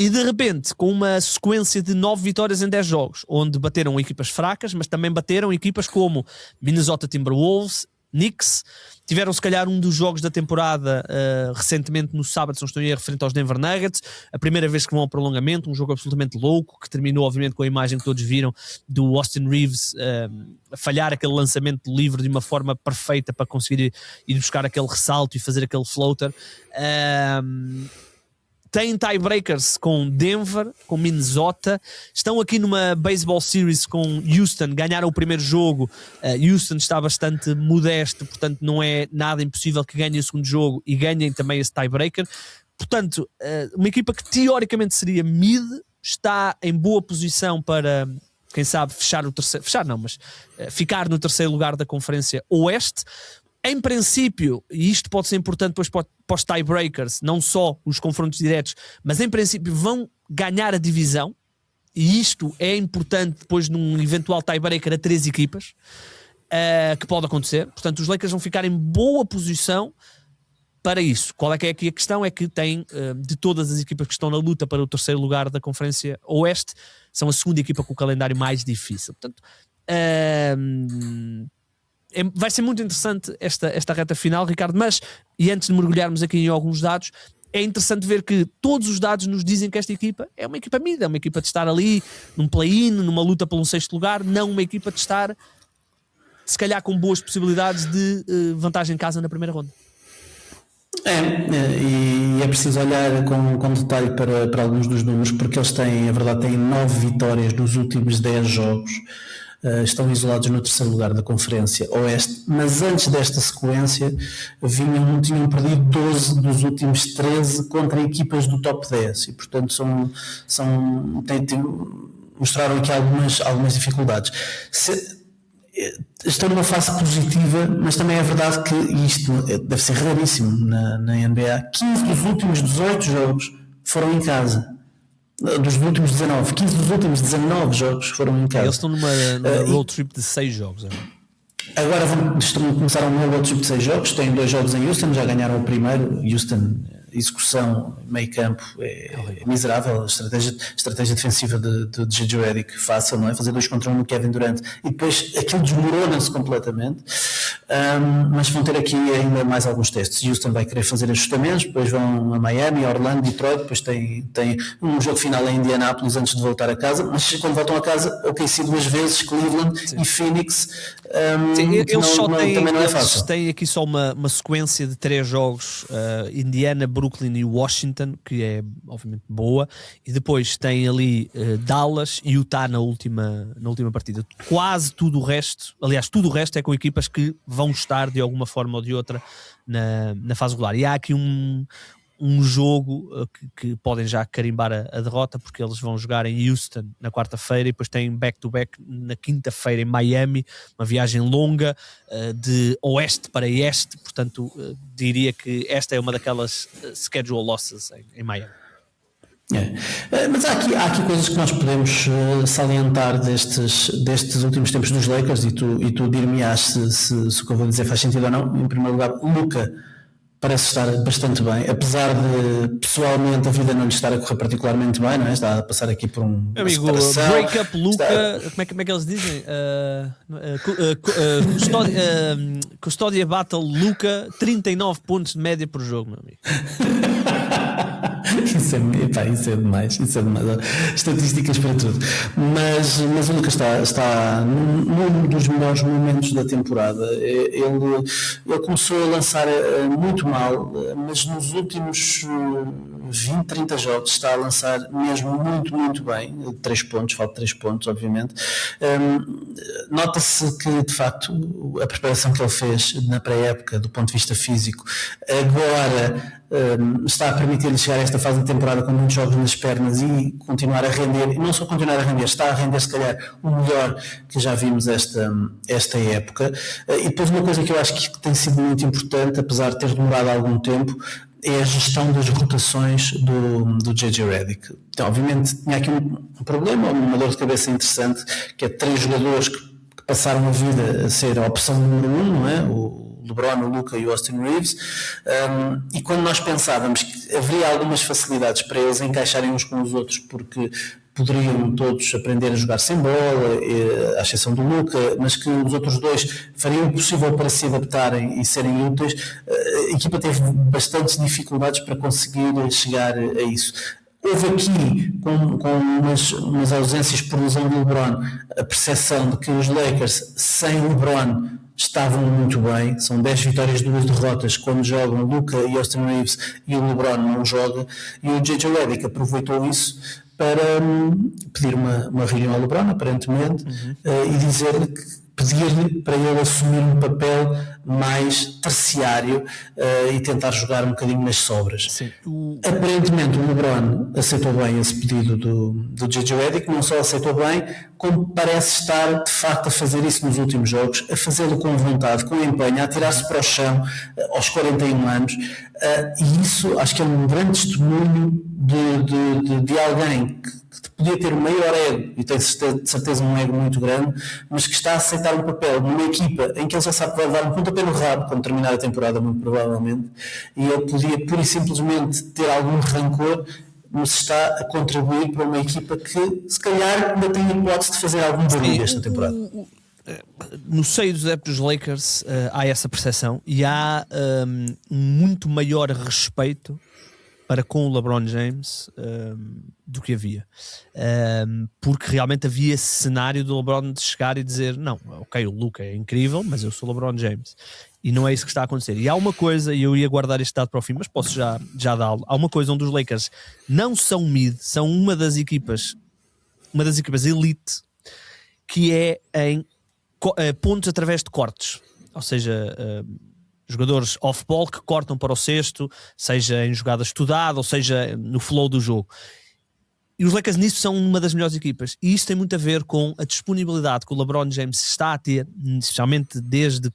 E de repente, com uma sequência de 9 vitórias em 10 jogos, onde bateram equipas fracas, mas também bateram equipas como Minnesota Timberwolves, Knicks, tiveram se calhar um dos jogos da temporada recentemente no sábado, se não estou em erro, referente aos Denver Nuggets, a primeira vez que vão ao prolongamento, um jogo absolutamente louco, que terminou obviamente com a imagem que todos viram do Austin Reeves a falhar aquele lançamento livre de uma forma perfeita para conseguir ir buscar aquele ressalto e fazer aquele floater. Tem tiebreakers com Denver, com Minnesota, estão aqui numa baseball series com Houston, ganharam o primeiro jogo, Houston está bastante modesto, portanto não é nada impossível que ganhem o segundo jogo e ganhem também esse tiebreaker. Portanto, uma equipa que teoricamente seria mid, está em boa posição para, quem sabe, ficar no terceiro lugar da Conferência Oeste. Em princípio, e isto pode ser importante depois para os tiebreakers, não só os confrontos diretos, mas em princípio vão ganhar a divisão, e isto é importante depois num eventual tiebreaker a 3 equipas, que pode acontecer. Portanto, os Lakers vão ficar em boa posição para isso. Qual é que é aqui a questão? É que tem, de todas as equipas que estão na luta para o terceiro lugar da Conferência Oeste, são a segunda equipa com o calendário mais difícil. Portanto, vai ser muito interessante esta reta final, Ricardo, mas, e antes de mergulharmos aqui em alguns dados, é interessante ver que todos os dados nos dizem que esta equipa é uma equipa mid, é uma equipa de estar ali num play-in, numa luta pelo 6º lugar, não uma equipa de estar, se calhar, com boas possibilidades de vantagem em casa na primeira ronda. E é preciso olhar com detalhe para alguns dos números, porque eles têm, a verdade, têm 9 vitórias nos últimos 10 jogos. Estão isolados no terceiro lugar da Conferência Oeste, mas antes desta sequência tinham perdido 12 dos últimos 13 contra equipas do top 10 e portanto mostraram aqui algumas dificuldades. Estão numa fase positiva, mas também é verdade que isto deve ser raríssimo na NBA. 15 dos últimos 18 jogos foram em casa. Dos últimos 19, 15 dos últimos 19 jogos foram em casa. Eles estão numa road trip de 6 jogos. Agora começaram um road trip de 6 jogos, têm 2 jogos em Houston, já ganharam o primeiro. Houston, execução, meio campo, é miserável. A estratégia defensiva de J.J. Redick, fácil, não é? Fazer 2 contra 1 no Kevin Durant e depois aquilo desmorona-se completamente. Mas vão ter aqui ainda mais alguns testes. Houston vai querer fazer ajustamentos, depois vão a Miami, Orlando, Detroit, depois tem um jogo final em Indianápolis antes de voltar a casa, mas quando voltam a casa, OKC 2 vezes, Cleveland e Phoenix. Também não é fácil. Eles têm aqui só uma sequência de 3 jogos, Indiana, Brooklyn e Washington, que é obviamente boa, e depois tem ali Dallas e Utah na última partida. Quase tudo o resto, aliás, tudo o resto é com equipas que vão estar de alguma forma ou de outra na fase regular. E há aqui um jogo que podem já carimbar a derrota, porque eles vão jogar em Houston na quarta-feira e depois têm back-to-back na quinta-feira em Miami, uma viagem longa de oeste para este, portanto diria que esta é uma daquelas schedule losses em Miami. Mas há aqui coisas que nós podemos salientar destes últimos tempos dos Lakers, e tu dir-me-ás se o que eu vou dizer faz sentido ou não. Em primeiro lugar, o Luka parece estar bastante bem, apesar de pessoalmente a vida não lhe estar a correr particularmente bem, não é? Está a passar aqui por amigo, break-up Luka, como é que eles dizem? Custódia Battle Luka, 39 pontos de média por jogo, meu amigo. Isso é demais. Estatísticas para tudo. Mas o Lucas está num dos melhores momentos da temporada. Ele começou a lançar muito mal, mas nos últimos 20, 30 jogos está a lançar mesmo muito, muito bem. 3 pontos, falta 3 pontos, obviamente. Nota-se que, de facto, a preparação que ele fez na pré-época, do ponto de vista físico, agora está a permitir-lhe chegar a esta fase da temporada com muitos jogos nas pernas e continuar a render, e não só continuar a render, está a render se calhar o melhor que já vimos esta época. E depois uma coisa que eu acho que tem sido muito importante, apesar de ter demorado algum tempo, é a gestão das rotações do J.J. Redick. Então, obviamente tinha aqui um problema, uma dor de cabeça interessante, que é 3 jogadores que passaram a vida a ser a opção número 1, não é? O LeBron, o Luka e o Austin Reeves, e quando nós pensávamos que haveria algumas facilidades para eles encaixarem uns com os outros, porque poderiam todos aprender a jogar sem bola, à exceção do Luka, mas que os outros dois fariam o possível para se adaptarem e serem úteis, a equipa teve bastantes dificuldades para conseguir chegar a isso. Houve aqui, com umas ausências por lesão do LeBron, a percepção de que os Lakers sem LeBron estavam muito bem, são 10 vitórias, 2 derrotas quando jogam Luka e Austin Reeves e o LeBron não joga, e o J.J. Redick aproveitou isso para pedir uma reunião ao LeBron, aparentemente, e dizer-lhe que pedir-lhe para ele assumir um papel mais terciário e tentar jogar um bocadinho nas sobras. Sim. Aparentemente o LeBron aceitou bem esse pedido do J.J. Redick, não só aceitou bem, como parece estar de facto a fazer isso nos últimos jogos, a fazê-lo com vontade, com empenho, a atirar-se para o chão aos 41 anos, e isso acho que é um grande testemunho de alguém que podia ter o maior ego, e tem de certeza um ego muito grande, mas que está a aceitar um papel numa equipa em que ele já sabe que vai dar um pontapé no rabo quando terminar a temporada, muito provavelmente, e ele podia pura e simplesmente ter algum rancor, mas está a contribuir para uma equipa que se calhar ainda tem a hipótese de fazer algum barulho esta temporada. No seio dos adeptos dos Lakers há essa percepção, e há muito maior respeito para com o LeBron James do que havia, porque realmente havia esse cenário do LeBron de chegar e dizer, não, ok, o Luka é incrível, mas eu sou o LeBron James, e não é isso que está a acontecer. E há uma coisa, e eu ia guardar este dado para o fim, mas posso já dá-lo, há uma coisa onde os Lakers não são mid, são uma das equipas elite, que é em pontos através de cortes, ou seja, jogadores off-ball que cortam para o cesto, seja em jogada estudada ou seja no flow do jogo. E os Lakers nisso são uma das melhores equipas, e isso tem muito a ver com a disponibilidade que o LeBron James está a ter, especialmente desde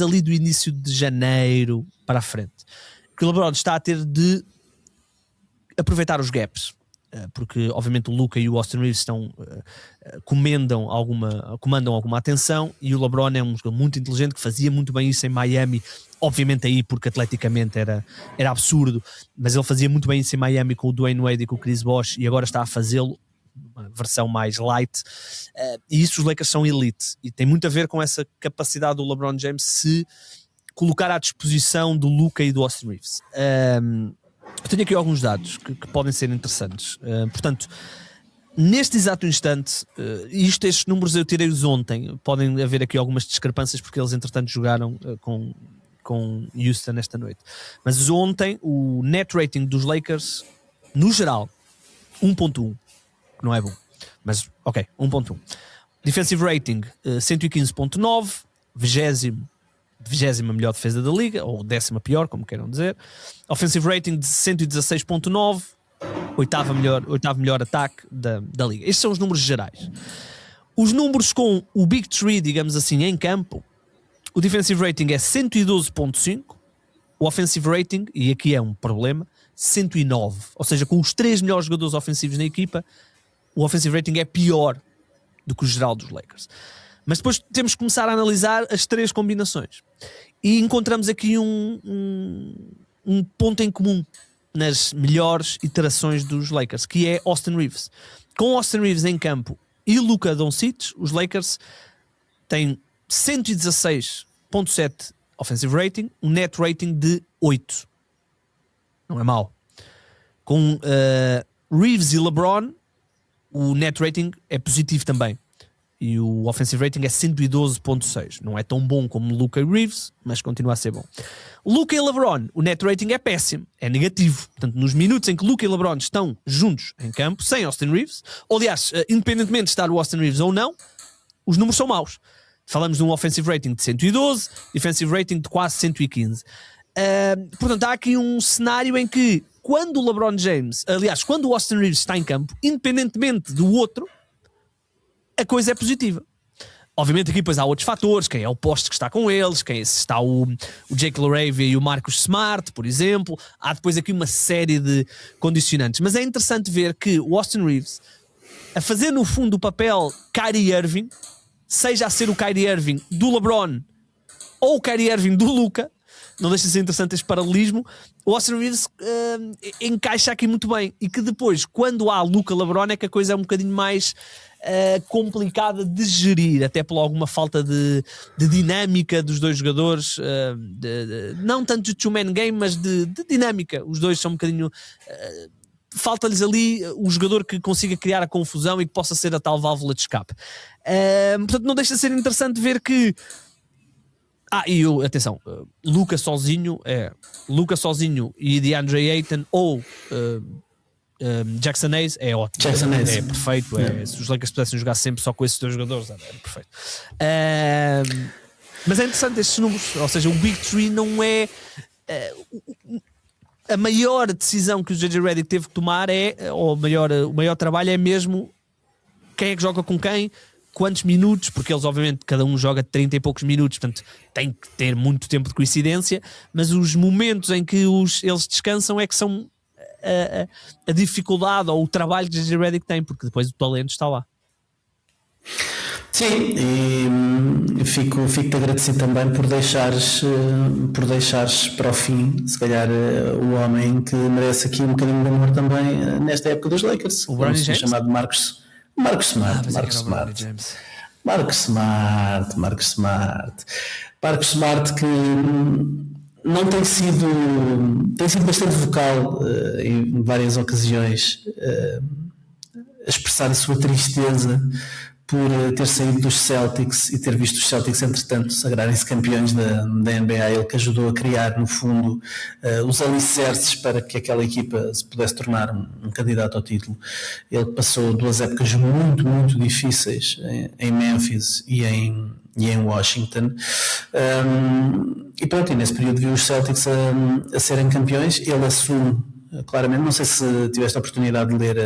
ali do início de janeiro para a frente, que o LeBron está a ter de aproveitar os gaps, porque obviamente o Luka e o Austin Reeves comandam alguma atenção, e o LeBron é um jogador muito inteligente que fazia muito bem isso em Miami, obviamente aí porque atleticamente era absurdo, mas ele fazia muito bem isso em Miami com o Dwayne Wade e com o Chris Bosh, e agora está a fazê-lo uma versão mais light, e isso os Lakers são elite, e tem muito a ver com essa capacidade do LeBron James se colocar à disposição do Luka e do Austin Reeves. Eu tenho aqui alguns dados que podem ser interessantes. Portanto, neste exato instante, estes números eu tirei-os ontem, podem haver aqui algumas discrepâncias porque eles entretanto jogaram com Houston esta noite, mas ontem o net rating dos Lakers no geral 1.1, que não é bom, mas ok, 1.1. Defensive rating 115.9, 20ª melhor defesa da liga, ou 10ª pior, como queiram dizer. Offensive rating de 116.9, oitavo melhor ataque da liga. Estes são os números gerais. Os números com o Big Three, digamos assim, em campo, o defensive rating é 112.5, o offensive rating, e aqui é um problema, 109. Ou seja, com os 3 melhores jogadores ofensivos na equipa, o offensive rating é pior do que o geral dos Lakers. Mas depois temos que começar a analisar as 3 combinações. E encontramos aqui um ponto em comum nas melhores iterações dos Lakers, que é Austin Reeves. Com Austin Reeves em campo e Luka Doncic, os Lakers têm 116.7 offensive rating, um net rating de 8. Não é mau. Com Reeves e LeBron, o net rating é positivo também. E o offensive rating é 112.6. Não é tão bom como Luka e Reeves, mas continua a ser bom. Luka e LeBron, o net rating é péssimo, é negativo. Portanto, nos minutos em que Luka e LeBron estão juntos em campo, sem Austin Reeves, ou aliás, independentemente de estar o Austin Reeves ou não, os números são maus. Falamos de um offensive rating de 112, defensive rating de quase 115. Portanto, há aqui um cenário em que quando o LeBron James, aliás, quando o Austin Reeves está em campo, independentemente do outro, a coisa é positiva. Obviamente aqui depois há outros fatores, quem é o poste que está com eles, quem está o Jake LaRavia e o Marcus Smart, por exemplo. Há depois aqui uma série de condicionantes. Mas é interessante ver que o Austin Reeves, a fazer no fundo o papel Kyrie Irving, seja a ser o Kyrie Irving do LeBron ou o Kyrie Irving do Luka, não deixa de ser interessante este paralelismo, o Austin Reeves encaixa aqui muito bem, e que depois, quando há Luka LeBron, é que a coisa é um bocadinho mais complicada de gerir, até por alguma falta de dinâmica dos dois jogadores, não tanto de two-man game, mas de dinâmica. Os dois são um bocadinho... falta-lhes ali o jogador que consiga criar a confusão e que possa ser a tal válvula de escape. Portanto, não deixa de ser interessante ver que... atenção, Luka sozinho e DeAndre Ayton ou Jackson Hayes é ótimo, é perfeito. Se os Lakers pudessem jogar sempre só com esses dois jogadores, era perfeito. Mas é interessante estes números, ou seja, o Big Three não é a maior decisão que o JJ Redick teve que tomar, o maior trabalho é mesmo quem é que joga com quem, quantos minutos, porque eles obviamente cada um joga 30 e poucos minutos, portanto tem que ter muito tempo de coincidência, mas os momentos em que eles descansam é que são a dificuldade ou o trabalho que o JJ Redick tem, porque depois o talento está lá. Sim, e fico-te agradecido também por deixares para o fim, se calhar, o homem que merece aqui um bocadinho de amor também nesta época dos Lakers, o Bronny James? Chamado Marcus Smart. Marcus Smart, que não tem sido bastante vocal em várias ocasiões, a expressar a sua tristeza por ter saído dos Celtics e ter visto os Celtics entretanto sagrarem-se campeões da NBA. Ele que ajudou a criar no fundo os alicerces para que aquela equipa se pudesse tornar um candidato ao título. Ele passou 2 épocas muito, muito difíceis em Memphis e em Washington, e pronto, e nesse período viu os Celtics a serem campeões. Ele assume claramente, não sei se tiveste a oportunidade de ler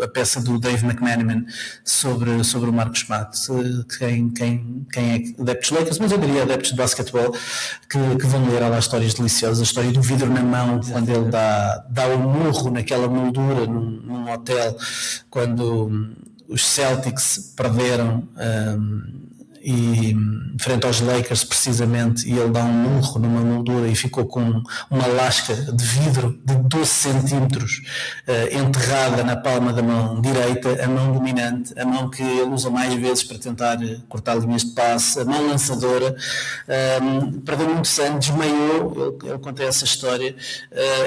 a peça do Dave McManaman sobre o Marcus Smart, quem é adeptos Lakers, mas eu diria adeptos de basquetebol, que vão ler lá histórias deliciosas, a história do vidro na mão, quando ele dá o murro naquela moldura num hotel, quando os Celtics perderam e frente aos Lakers precisamente, e ele dá um murro numa moldura e ficou com uma lasca de vidro de 12 centímetros enterrada na palma da mão direita, a mão dominante, a mão que ele usa mais vezes para tentar cortar linhas de passe, a mão lançadora. Perdeu muito sangue, desmaiou, ele conta essa história,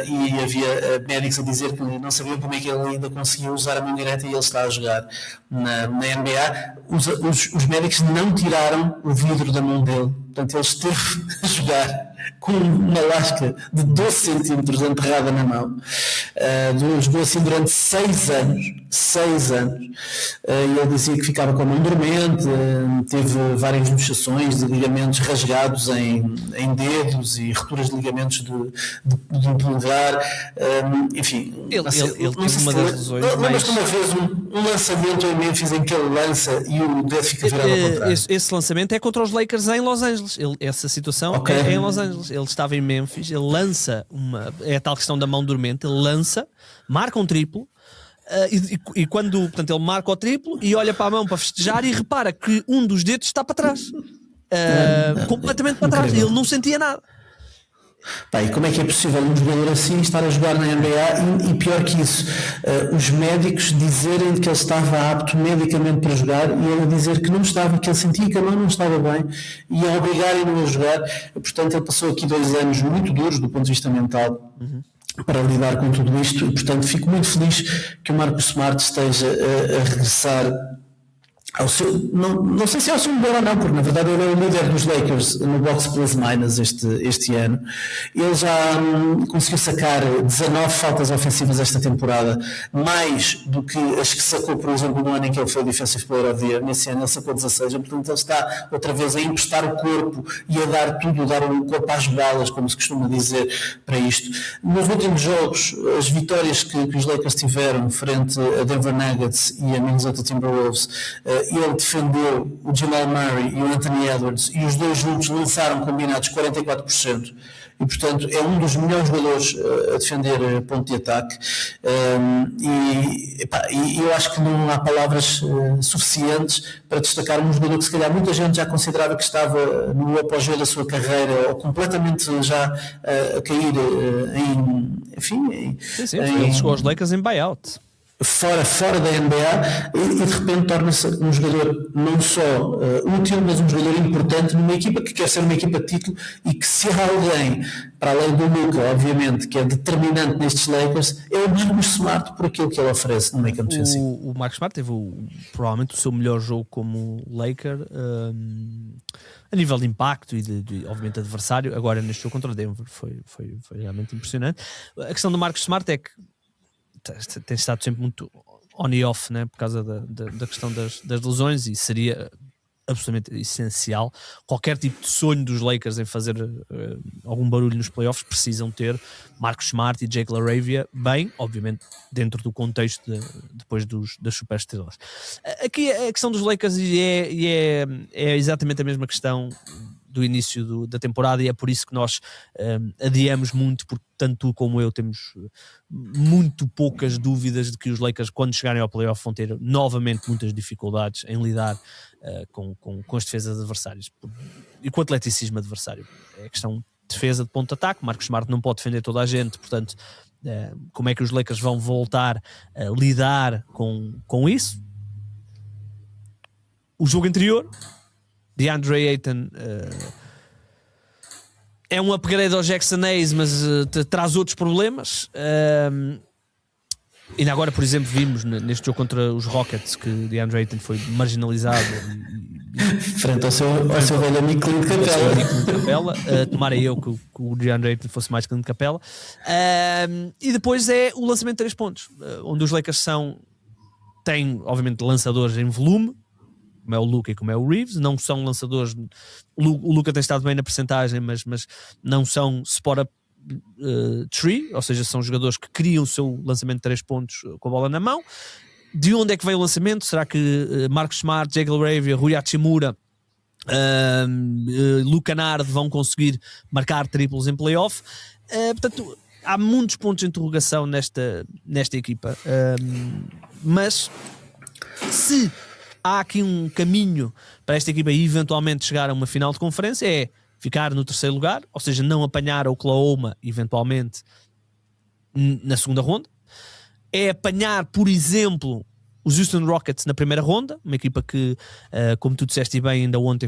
e havia médicos a dizer que não sabiam como é que ele ainda conseguia usar a mão direita, e ele está a jogar na NBA. Os médicos não tiraram o vidro da mão dele, portanto ele esteve a jogar com uma lasca de 12 centímetros enterrada na mão, jogou assim durante 6 anos, e ele dizia que ficava com a mão dormente, teve várias luxações de ligamentos rasgados em dedos e rupturas de ligamentos do polegar, enfim. Ele teve uma das lesões mais... Lembras-te uma vez um lançamento em Memphis em que ele lança e o dedo fica virado ao contrário? Esse lançamento é contra os Lakers em Los Angeles. Essa situação é em Los Angeles. Ele estava em Memphis, ele lança é a tal questão da mão dormente, ele lança, marca um triplo, e quando, portanto, ele marca o triplo e olha para a mão para festejar e repara que um dos dedos está para trás, completamente para trás, ele não sentia nada. E como é que é possível um jogador assim estar a jogar na NBA e pior que isso, os médicos dizerem que ele estava apto medicamente para jogar e ele dizer que não estava, que ele sentia que a mão não estava bem e a obrigarem-no a jogar? Portanto, ele passou aqui 2 anos muito duros do ponto de vista mental para lidar com tudo isto, e portanto fico muito feliz que o Marcus Smart esteja a regressar ao seu, não sei se é o seu melhor ou não, porque na verdade ele é o líder dos Lakers no box plus minus este ano. Ele já conseguiu sacar 19 faltas ofensivas esta temporada, mais do que as que sacou, por exemplo, no ano em que ele foi o Defensive Player of the Year. Nesse ano ele sacou 16, portanto ele está outra vez a emprestar o corpo e a dar tudo, dar o corpo às balas, como se costuma dizer, para isto. Nos últimos jogos, as vitórias que os Lakers tiveram frente a Denver Nuggets e a Minnesota Timberwolves, ele defendeu o Jamal Murray e o Anthony Edwards, e os dois juntos lançaram combinados 44%. E, portanto, é um dos melhores jogadores a defender ponto de ataque. E eu acho que não há palavras suficientes para destacar um jogador que, se calhar, muita gente já considerava que estava no apogeu da sua carreira, ou completamente já a cair ele chegou aos Lakers em buyout. Fora da NBA, e de repente torna-se um jogador não só útil, mas um jogador importante numa equipa que quer ser uma equipa de título, e que, se há alguém, para além do Luka, obviamente, que é determinante nestes Lakers, é o Marcus Smart, por aquilo que ele oferece no meio campo defensivo. O Marcus Smart teve provavelmente o seu melhor jogo como Laker, a nível de impacto e de obviamente adversário. Agora neste jogo contra o Denver foi realmente impressionante. A questão do Marcus Smart é que tem estado sempre muito on e off, né, por causa da questão das lesões, e seria absolutamente essencial. Qualquer tipo de sonho dos Lakers em fazer algum barulho nos playoffs precisam ter Marcus Smart e Jake LaRavia bem, obviamente dentro do contexto depois das superestrelas. Aqui a questão dos Lakers é exatamente a mesma questão do início da temporada, e é por isso que nós adiamos muito, porque tanto tu como eu temos muito poucas dúvidas de que os Lakers, quando chegarem ao playoff, vão ter novamente muitas dificuldades em lidar com as defesas adversárias e com o atleticismo adversário. É questão de defesa de ponto de ataque. Marcus Smart não pode defender toda a gente, portanto, como é que os Lakers vão voltar a lidar com isso? O jogo anterior, DeAndre Ayton é um upgrade ao Jackson Hayes, mas traz outros problemas. Ainda agora, por exemplo, vimos neste jogo contra os Rockets que DeAndre Ayton foi marginalizado frente ao seu velho amigo Clint Capela. Tomara eu que o DeAndre Ayton fosse mais Clint Capela. E depois é o lançamento de 3 pontos, onde os Lakers têm obviamente lançadores em volume, como é o Luka e como é o Reeves. Não são lançadores. O Luka tem estado bem na percentagem, mas não são spot-up tree, ou seja, são jogadores que criam o seu lançamento de 3 pontos com a bola na mão. De onde é que vem o lançamento? Será que Marcus Smart, Jake LaRavia, Rui Hachimura, Luka Nard vão conseguir marcar triplos em playoff? Portanto, há muitos pontos de interrogação nesta equipa, mas se há aqui um caminho para esta equipa eventualmente chegar a uma final de conferência, é ficar no 3º lugar, ou seja, não apanhar a Oklahoma eventualmente na segunda ronda. É apanhar, por exemplo, os Houston Rockets na primeira ronda, uma equipa que, como tu disseste bem ainda ontem,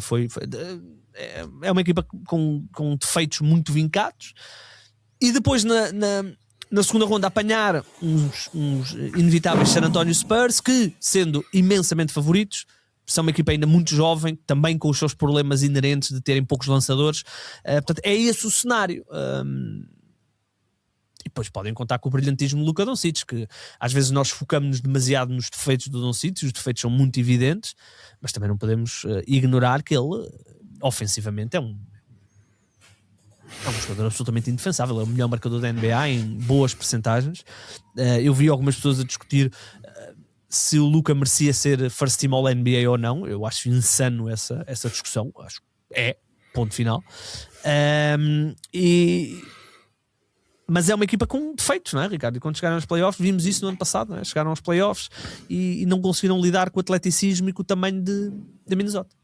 é uma equipa com defeitos muito vincados. E depois na segunda ronda apanhar uns inevitáveis San Antonio Spurs, que, sendo imensamente favoritos, são uma equipa ainda muito jovem, também com os seus problemas inerentes de terem poucos lançadores. Portanto, é esse o cenário. E depois podem contar com o brilhantismo do Luka Doncic, que às vezes nós focamos-nos demasiado nos defeitos do Doncic, os defeitos são muito evidentes, mas também não podemos ignorar que ele, ofensivamente, é um jogador absolutamente indefensável. É o melhor marcador da NBA em boas percentagens. Eu vi algumas pessoas a discutir se o Luka merecia ser first team all NBA ou não. Eu acho insano essa discussão. Acho que ponto final. Mas é uma equipa com defeitos, não é, Ricardo? E quando chegaram aos playoffs, vimos isso no ano passado, não é? Chegaram aos playoffs e não conseguiram lidar com o atleticismo e com o tamanho de Minnesota.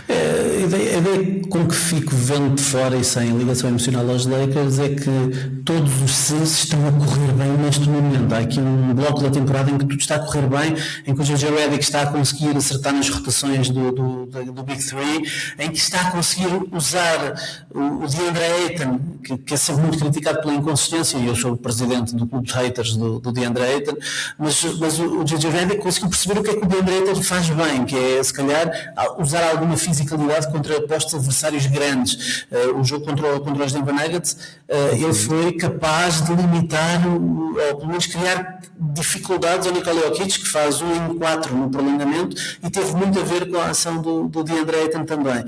A ideia com que fico vendo de fora e sem ligação emocional aos Lakers é que todos os seis estão a correr bem neste momento. Há aqui um bloco da temporada em que tudo está a correr bem, em que o J.J. Redick está a conseguir acertar nas rotações do Big Three, em que está a conseguir usar o DeAndre Ayton, que é sempre muito criticado pela inconsistência, e eu sou o presidente do clube de haters do DeAndre Ayton, mas o J.J. Redick conseguiu perceber o que é que o DeAndre Ayton faz bem, que é, se calhar, usar alguma fisicalidade contra postos adversários grandes. O jogo contra os Denver Nuggets, ele foi capaz de limitar, ou pelo menos criar dificuldades ao Nikola Jokic, que faz 1 em 4 no prolongamento, e teve muito a ver com a ação do DeAndre Ayton também.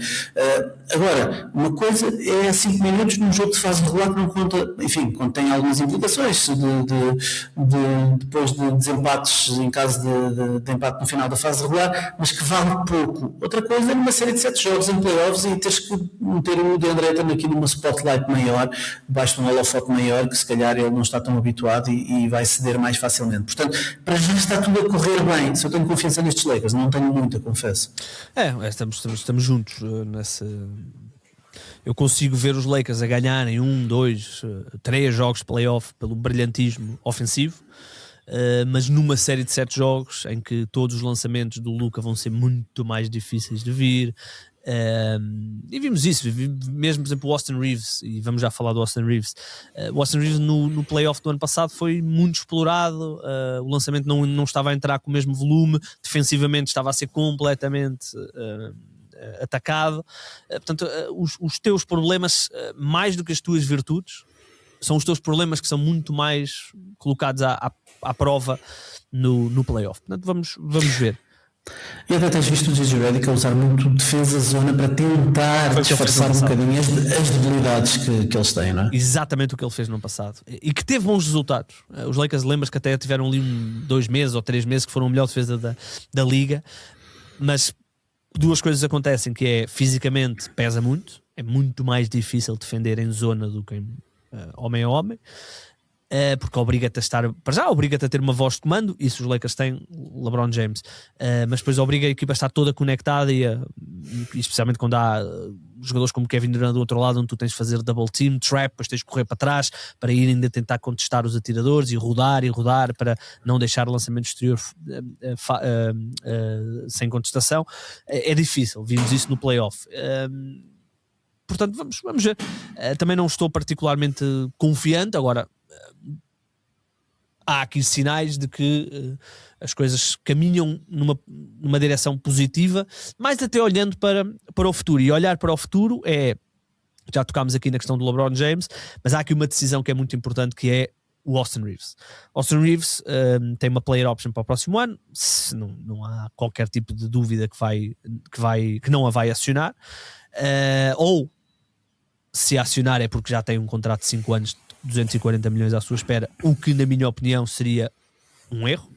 Agora, uma coisa é 5 minutos num jogo de fase regular que não conta, enfim, contém algumas implicações depois de desempates em caso de empate no final da fase regular, mas que vale pouco. Outra coisa é numa série de 7 jogos em playoffs e teres que meter o DeAndre Ayton aqui numa spotlight maior, debaixo de um holofote maior, que se calhar ele não está tão habituado e vai ceder mais facilmente. Portanto, para já está tudo a correr bem. Se eu tenho confiança nestes Lakers, não tenho muita, confesso. Estamos juntos nessa. Eu consigo ver os Lakers a ganharem 1, 2, 3 jogos de playoff pelo brilhantismo ofensivo, mas numa série de 7 jogos em que todos os lançamentos do Luka vão ser muito mais difíceis de vir. E vimos isso, mesmo por exemplo o Austin Reeves, e vamos já falar do Austin Reeves. O Austin Reeves no playoff do ano passado foi muito explorado, o lançamento não estava a entrar com o mesmo volume, defensivamente estava a ser completamente atacado. Portanto, os teus problemas, mais do que as tuas virtudes, são os teus problemas que são muito mais colocados à prova no playoff. Portanto, vamos ver. E até tens visto o J.J. Redick a usar muito defesa-zona para tentar disfarçar um bocadinho as debilidades que eles têm, não é? Exatamente o que ele fez no ano passado. E que teve bons resultados. Os Lakers, lembras que até tiveram ali 2 meses ou 3 meses que foram a melhor defesa da liga. Mas duas coisas acontecem, que é, fisicamente pesa muito. É muito mais difícil defender em zona do que em homem a homem. Porque obriga-te a estar, para já obriga-te a ter uma voz de comando, isso os Lakers têm, LeBron James, mas depois obriga a equipa a estar toda conectada e especialmente quando há jogadores como Kevin Durant do outro lado, onde tu tens de fazer double team, trap, depois tens de correr para trás para ir ainda tentar contestar os atiradores e rodar para não deixar o lançamento exterior sem contestação. É difícil, vimos isso no playoff. Portanto, vamos ver. Também não estou particularmente confiante. Agora, há aqui sinais de que as coisas caminham numa direção positiva, mas até olhando para o futuro. E olhar para o futuro já tocámos aqui na questão do LeBron James, mas há aqui uma decisão que é muito importante, que é o Austin Reeves. Austin Reeves tem uma player option para o próximo ano, não há qualquer tipo de dúvida que não a vai acionar, ou se acionar é porque já tem um contrato de 5 anos, 240 milhões à sua espera, o que na minha opinião seria um erro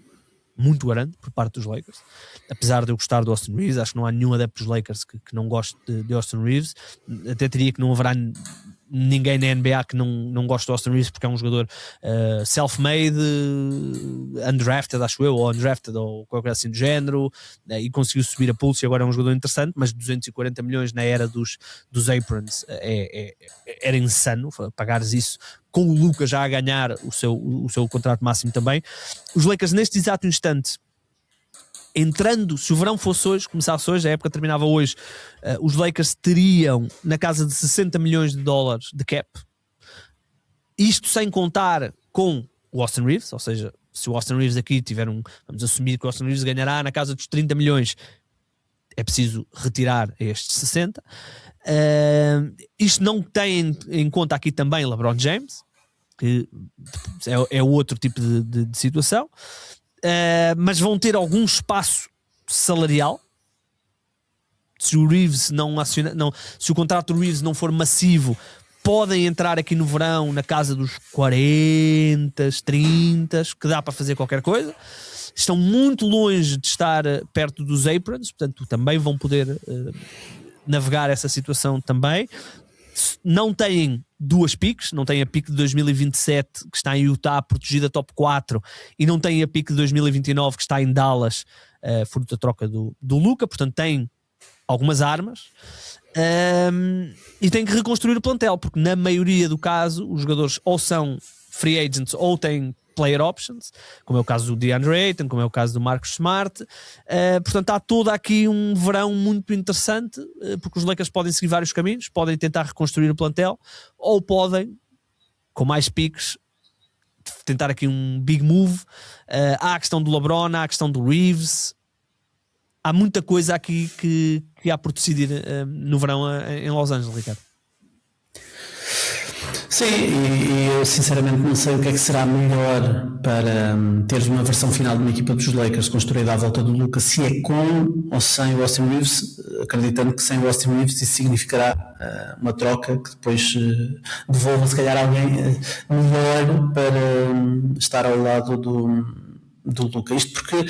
muito grande por parte dos Lakers. Apesar de eu gostar do Austin Reeves, acho que não há nenhum adepto dos Lakers que não goste de Austin Reeves. Até teria que não haverá ninguém na NBA que não goste do Austin Reeves, porque é um jogador self-made, undrafted, acho eu, ou undrafted, ou qualquer coisa assim do género, e conseguiu subir a pulso e agora é um jogador interessante, mas 240 milhões na era dos Aprons era insano, pagares isso com o Luka já a ganhar o seu contrato máximo também. Os Lakers neste exato instante, entrando, se o verão fosse hoje, começasse hoje, a época terminava hoje, os Lakers teriam na casa de 60 milhões de dólares de cap, isto sem contar com o Austin Reeves, ou seja, se o Austin Reeves aqui tiver vamos assumir que o Austin Reeves ganhará na casa dos 30 milhões, é preciso retirar estes 60. Isto não tem em conta aqui também LeBron James, que é outro tipo de situação. Mas vão ter algum espaço salarial se o Reeves se o contrato do Reeves não for massivo. Podem entrar aqui no verão na casa dos 40, 30, que dá para fazer qualquer coisa. Estão muito longe de estar perto dos Aprons, portanto também vão poder navegar essa situação também. Não têm 2 piques, não têm a pique de 2027 que está em Utah protegida top 4 e não têm a pique de 2029 que está em Dallas, fruto da troca do Luka, portanto têm algumas armas, e têm que reconstruir o plantel, porque na maioria do caso os jogadores ou são free agents ou têm player options, como é o caso do DeAndre Ayton, como é o caso do Marcus Smart. Portanto, há todo aqui um verão muito interessante, porque os Lakers podem seguir vários caminhos, podem tentar reconstruir o plantel, ou podem, com mais piques, tentar aqui um big move. Há a questão do LeBron, há a questão do Reeves, há muita coisa aqui que há por decidir no verão em Los Angeles, Ricardo. Sim, e eu sinceramente não sei o que é que será melhor para teres uma versão final de uma equipa dos Lakers construída à volta do Luka, se é com ou sem o Austin Reeves, acreditando que sem o Austin Reeves isso significará uma troca que depois devolva se calhar alguém melhor para estar ao lado do Luka. Isto porque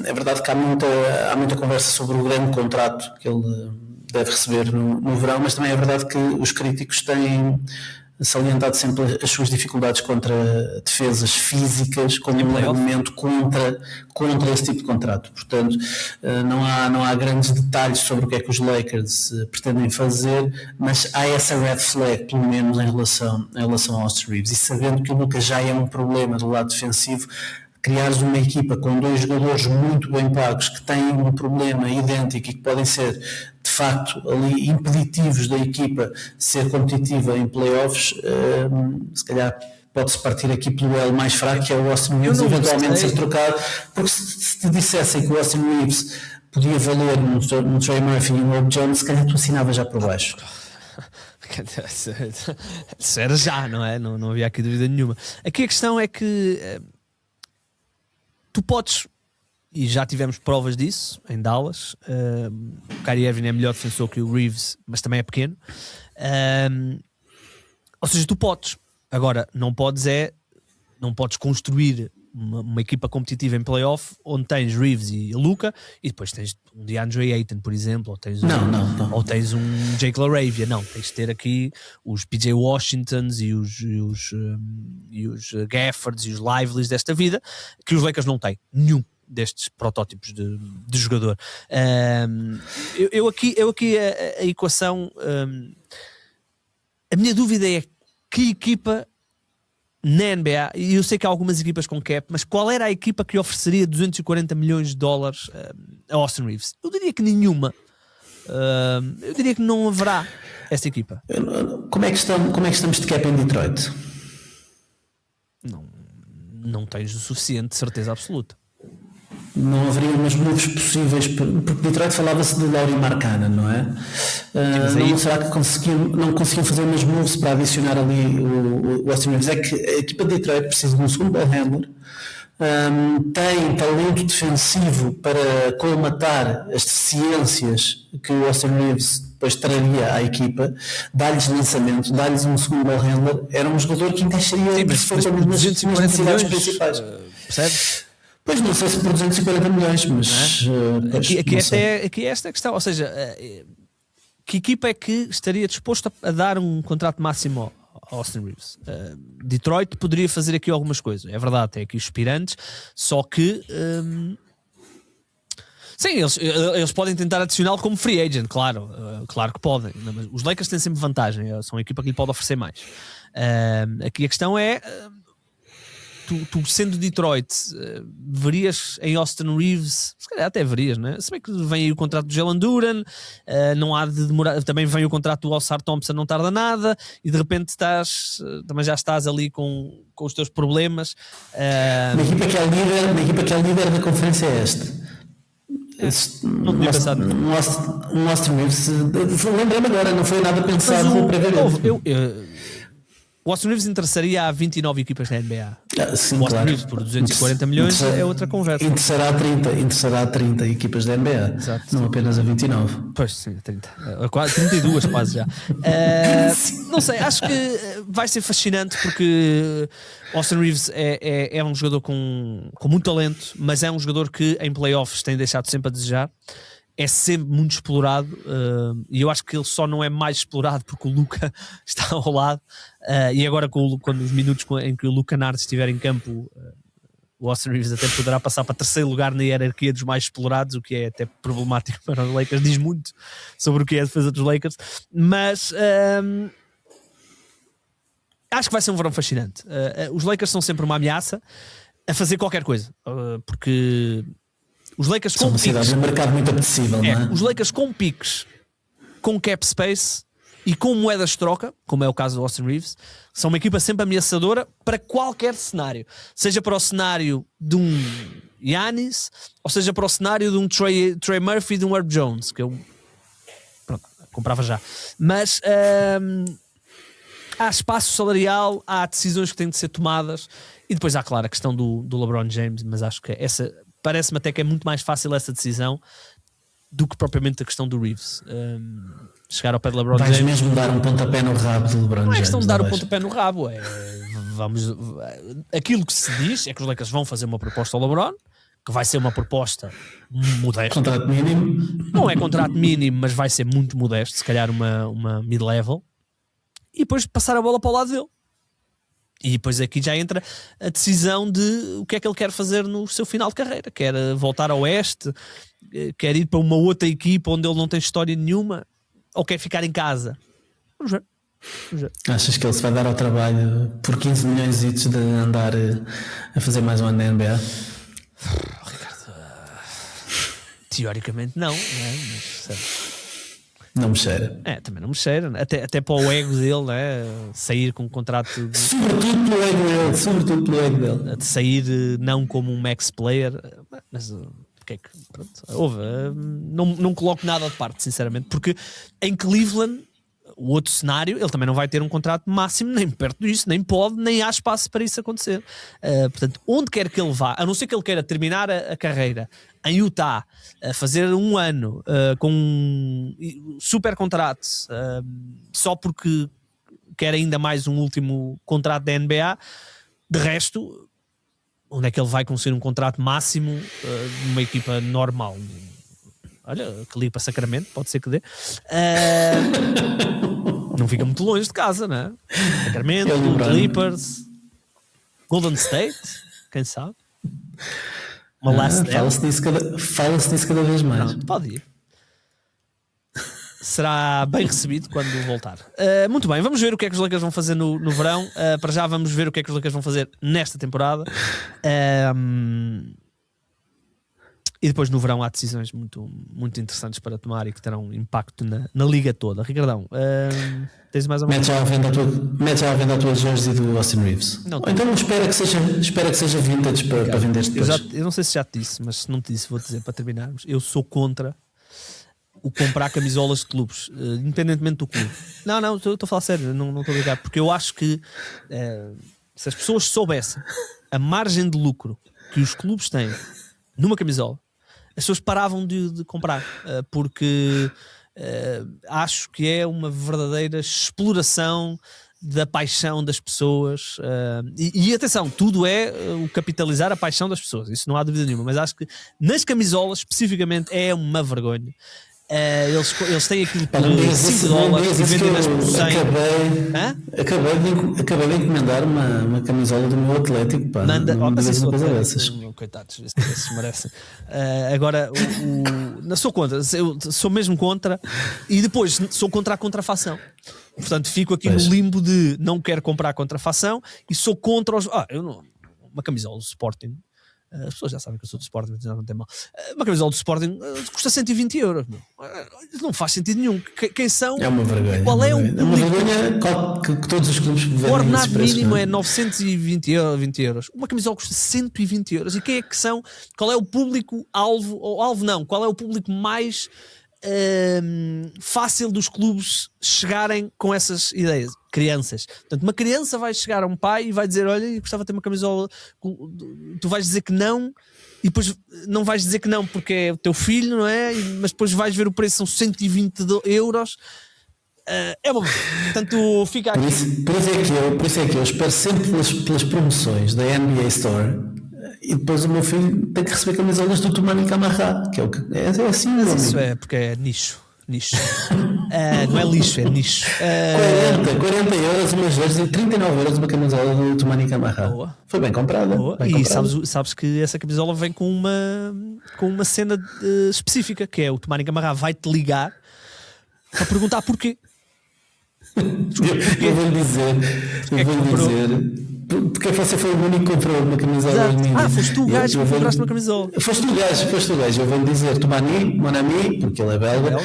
é verdade que há muita conversa sobre o grande contrato que ele deve receber no verão, mas também é verdade que os críticos têm salientado sempre as suas dificuldades contra defesas físicas como um argumento contra esse tipo de contrato. Portanto, não há grandes detalhes sobre o que é que os Lakers pretendem fazer, mas há essa red flag, pelo menos em relação ao Austin Reeves. E sabendo que o Luka já é um problema do lado defensivo, criares uma equipa com dois jogadores muito bem pagos que têm um problema idêntico e que podem ser de facto ali impeditivos da equipa ser competitiva em playoffs, se calhar pode-se partir aqui pelo elo mais fraco, que é o Austin Reeves eventualmente ser trocado, porque se te dissessem que o Austin Reeves podia valer um Trey Murphy e um Herb Jones, se calhar tu assinavas já por baixo. Isso era já, não é? Não havia aqui dúvida nenhuma. Aqui a questão é que tu podes, e já tivemos provas disso em Dallas, o Kyrie Irving é melhor defensor que o Reeves, mas também é pequeno, ou seja, tu podes, agora não podes construir uma equipa competitiva em playoff onde tens Reeves e Luka e depois tens um DeAndre Ayton, por exemplo, ou tens ou tens um Jake LaRavia. Não, tens de ter aqui os PJ Washingtons e os Gaffords e os Lively's desta vida, que os Lakers não têm nenhum destes protótipos de jogador. Eu aqui a equação, a minha dúvida é que equipa na NBA, e eu sei que há algumas equipas com cap, mas qual era a equipa que ofereceria 240 milhões de dólares a Austin Reeves? Eu diria que nenhuma. Eu diria que não haverá essa equipa. Como é que estamos de cap em Detroit? Não tens o suficiente, de certeza absoluta. Não haveria umas moves possíveis, porque Detroit falava-se de Lauri Markkanen, não é? Não será que não conseguiam fazer umas moves para adicionar ali o Austin Reeves? É que a equipa de Detroit precisa de um segundo ball handler, tem talento defensivo para colmatar as deficiências que o Austin Reeves depois traria à equipa, dá-lhes lançamento, dá-lhes um segundo ball handler, era um jogador que encaixaria perfeitamente nas necessidades principais. Percebes? Pois não sei se por 240 milhões, mas aqui esta é a questão, ou seja, que equipa é que estaria disposta a dar um contrato máximo ao Austin Reeves? Detroit poderia fazer aqui algumas coisas, é verdade, tem aqui os aspirantes, só que sim, eles podem tentar adicioná-lo como free agent, claro que podem, mas os Lakers têm sempre vantagem, são a equipa que lhe pode oferecer mais. Aqui a questão é, tu sendo Detroit, verias em Austin Reeves, se calhar até verias, não é? Se bem que vem aí o contrato do Jalen Duren, não há de demorar, também vem o contrato do All-Star Thompson, não tarda nada, e de repente também já estás ali com os teus problemas. Uma equipa que é líder da conferência é esta. Não tinha pensado um Austin Reeves, lembrei-me agora, não foi nada pensado para ver. O Austin Reeves interessaria a 29 equipas da NBA. Sim, o Austin Reeves por 240 milhões é outra conversa. Interessará a 30 equipas da NBA, exato, não apenas a 29. Pois sim, 30. 32 quase já. Não sei, acho que vai ser fascinante porque Austin Reeves é um jogador com muito talento, mas é um jogador que em playoffs tem deixado sempre a desejar. É sempre muito explorado, e eu acho que ele só não é mais explorado porque o Luka está ao lado, e agora quando os minutos em que o Luka Nardes estiver em campo, o Austin Reeves até poderá passar para terceiro lugar na hierarquia dos mais explorados, o que é até problemático para os Lakers, diz muito sobre o que é a defesa dos Lakers, mas acho que vai ser um verão fascinante. Os Lakers são sempre uma ameaça a fazer qualquer coisa, porque os Lakers com piques, um mercado muito apetecível, não é? Os Lakers com piques, com cap space e com moedas de troca, como é o caso do Austin Reeves, são uma equipa sempre ameaçadora para qualquer cenário, seja para o cenário de um Giannis, ou seja para o cenário de um Trey Murphy e de um Herb Jones, que eu comprava já. Mas há espaço salarial, há decisões que têm de ser tomadas, e depois há, claro, a questão do LeBron James, mas acho que essa parece-me até que é muito mais fácil essa decisão do que propriamente a questão do Reeves. Chegar ao pé de LeBron Vais James. mesmo dar um pontapé no rabo do LeBron James. Não é questão de dar o pontapé no rabo, aquilo que se diz é que os Lakers vão fazer uma proposta ao LeBron, que vai ser uma proposta modesta. Contrato mínimo. Não é contrato mínimo, mas vai ser muito modesto, se calhar uma mid-level, e depois passar a bola para o lado dele. E depois aqui já entra a decisão de o que é que ele quer fazer no seu final de carreira. Quer voltar ao Oeste, quer ir para uma outra equipa onde ele não tem história nenhuma, ou quer ficar em casa. Vamos ver. Achas que ele se vai dar ao trabalho por 15 milhões de andar a fazer mais um ano na NBA? Ricardo, teoricamente não, mas, não me cheira. Também não me cheira, até para o ego dele, né? Sair com um contrato Sobretudo pelo ego dele. De sair não como um max player, mas porque é que pronto, não coloco nada de parte, sinceramente, porque em Cleveland, o outro cenário, ele também não vai ter um contrato máximo, nem perto disso, nem pode, nem há espaço para isso acontecer. Portanto, onde quer que ele vá, a não ser que ele queira terminar a carreira em Utah, fazer um ano com um super contrato, só porque quer ainda mais um último contrato da NBA, de resto, onde é que ele vai conseguir um contrato máximo numa equipa normal? Olha, que liga para Sacramento, pode ser que dê. Não fica muito longe de casa, não é? Sacramento, Clippers, Golden State, quem sabe? Uma last fala-se disso cada vez mais. Não, pode ir. Será bem recebido quando voltar. Muito bem, vamos ver o que é que os Lakers vão fazer no verão. Para já vamos ver o que é que os Lakers vão fazer nesta temporada. E depois no verão há decisões muito, muito interessantes para tomar e que terão impacto na liga toda. Ricardão, tens mais ou menos? Mete já à venda a tua jersey do Austin Reeves. Não, então espera que seja vintage para vender depois. Eu não sei se já te disse, mas se não te disse, vou dizer para terminarmos. Eu sou contra o comprar camisolas de clubes, independentemente do clube. Não, estou a falar sério, não estou a brincar, porque eu acho que se as pessoas soubessem a margem de lucro que os clubes têm numa camisola, as pessoas paravam de comprar, porque acho que é uma verdadeira exploração da paixão das pessoas, e atenção, tudo é o capitalizar a paixão das pessoas, isso não há dúvida nenhuma, mas acho que nas camisolas especificamente é uma vergonha. Eles têm aquilo por $5 e vendem nas por 100. Acabei de encomendar uma camisola do meu Atlético. Pá, coitados, esses merecem. Agora, sou contra, eu sou mesmo contra, e depois sou contra a contrafação. Portanto, fico aqui no limbo de não quero comprar a contrafação e sou contra os. Uma camisola do Sporting. As pessoas já sabem que eu sou do Sporting, mas não tem mal. Uma camisola do Sporting custa €120. Não faz sentido nenhum. Quem são? É uma vergonha. Qual é o público? É uma vergonha que todos os clubes vendem. O ordenado mínimo é €920. Uma camisola custa €120. E quem é que são? Qual é o público-alvo? Ou alvo não, qual é o público mais fácil dos clubes chegarem com essas ideias? Crianças. Portanto, uma criança vai chegar a um pai e vai dizer: olha, eu gostava de ter uma camisola. Tu vais dizer que não, e depois não vais dizer que não porque é o teu filho, não é? Mas depois vais ver o preço, são €120. É bom. Portanto, fica aqui. Por isso é que eu espero sempre pelas promoções da NBA Store. E depois o meu filho tem que receber camisolas do Tumani Camarra, que é o que é assim. Mas isso é porque é nicho. Não é lixo, é nicho. 40 euros uma jersey, 39 euros uma camisola do Tumani Camarra. Boa. Foi bem comprada. Bem comprada. Sabes que essa camisola vem com uma cena específica, que é o Tumani Camarra vai-te ligar para perguntar porquê. Eu vou-lhe dizer porque você foi o único que comprou uma camisola minha. Foste tu o gajo que compraste uma camisola. Foste o gajo. Eu vou-lhe dizer, Tumani, mon ami, porque ele é belga,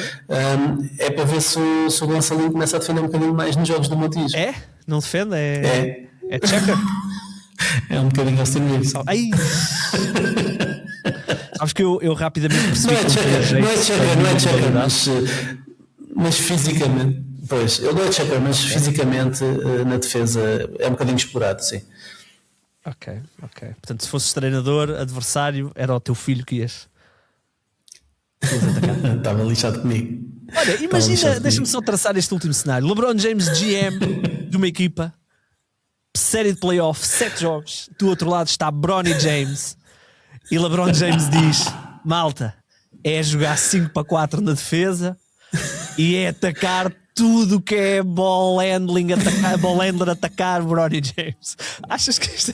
é para ver se o Gonçalinho começa a defender um bocadinho mais nos jogos do Montijo. É? Não defende? É checker? É um bocadinho Austin Reeves. Ai! Sabes que eu rapidamente percebi não é checker, mas fisicamente. Pois, ele é checker, mas fisicamente na defesa é um bocadinho explorado, sim. Ok. Portanto, se fosses treinador, adversário, era o teu filho que ias atacar. Estava lixado comigo. Olha, imagina, deixa-me só traçar este último cenário. LeBron James, GM de uma equipa, série de playoff, 7 jogos. Do outro lado está Bronny James. E LeBron James diz: malta, é jogar 5-4 na defesa e é atacar tudo que é ball handling, ball handler atacar Bronny James. Achas que isto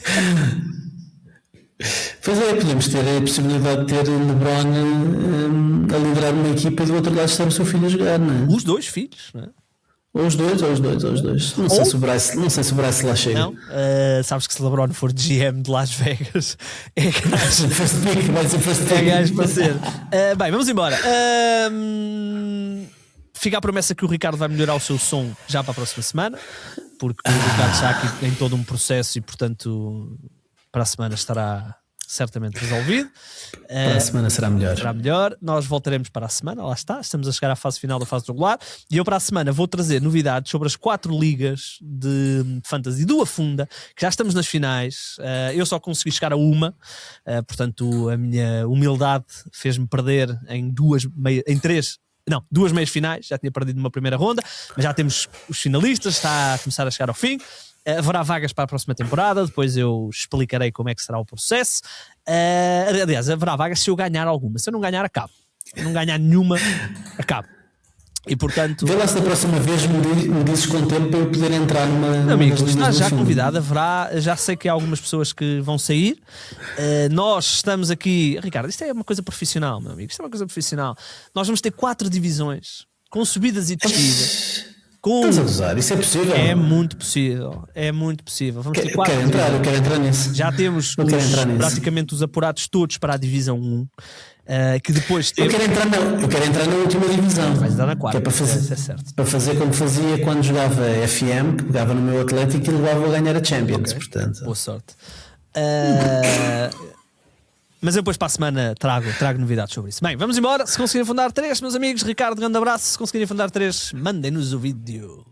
Pois é, podemos ter a possibilidade de ter o LeBron a liderar uma equipa e do outro lado estar o seu filho a jogar, não é? Os dois filhos, não é? Ou os dois. Não sei se o Bryce lá chega. Não, sabes que se LeBron for GM de Las Vegas é gajo para ser. Bem, vamos embora. Fica a promessa que o Ricardo vai melhorar o seu som já para a próxima semana, porque o Ricardo está aqui em todo um processo e, portanto, para a semana estará certamente resolvido. Para a semana será melhor. Será melhor. Nós voltaremos para a semana, lá está. Estamos a chegar à fase final da fase regular. E eu para a semana vou trazer novidades sobre as 4 ligas de Fantasy do Afunda, que já estamos nas finais. Eu só consegui chegar a uma, portanto a minha humildade fez-me perder em duas meias finais. Já tinha perdido numa primeira ronda, mas já temos os finalistas, está a começar a chegar ao fim. Haverá vagas para a próxima temporada, depois eu explicarei como é que será o processo. Aliás, haverá vagas se eu ganhar alguma. Se eu não ganhar, acabo. Se eu não ganhar nenhuma, acabo. E portanto... Vê lá se da próxima vez me dizes com tempo para eu poder entrar numa... Amigos, estás já convidado, já sei que há algumas pessoas que vão sair. Nós estamos aqui... Ricardo, isto é uma coisa profissional, meu amigo. Isto é uma coisa profissional. Nós vamos ter 4 divisões, com subidas e descidas. Estás a usar? Isso é possível? É muito possível. Vamos ter 4 eu quero entrar nisso. Já temos praticamente os apurados todos para a divisão 1. Que depois temos... eu quero entrar na última divisão. Vais dar na 4. Que é para fazer como fazia quando jogava FM, que pegava no meu Atlético e levava a ganhar a Champions. Portanto. Boa sorte. Mas eu depois para a semana trago novidades sobre isso. Bem, vamos embora. Se conseguirem fundar 3, meus amigos, Ricardo, grande abraço. Se conseguirem fundar 3, mandem-nos o vídeo.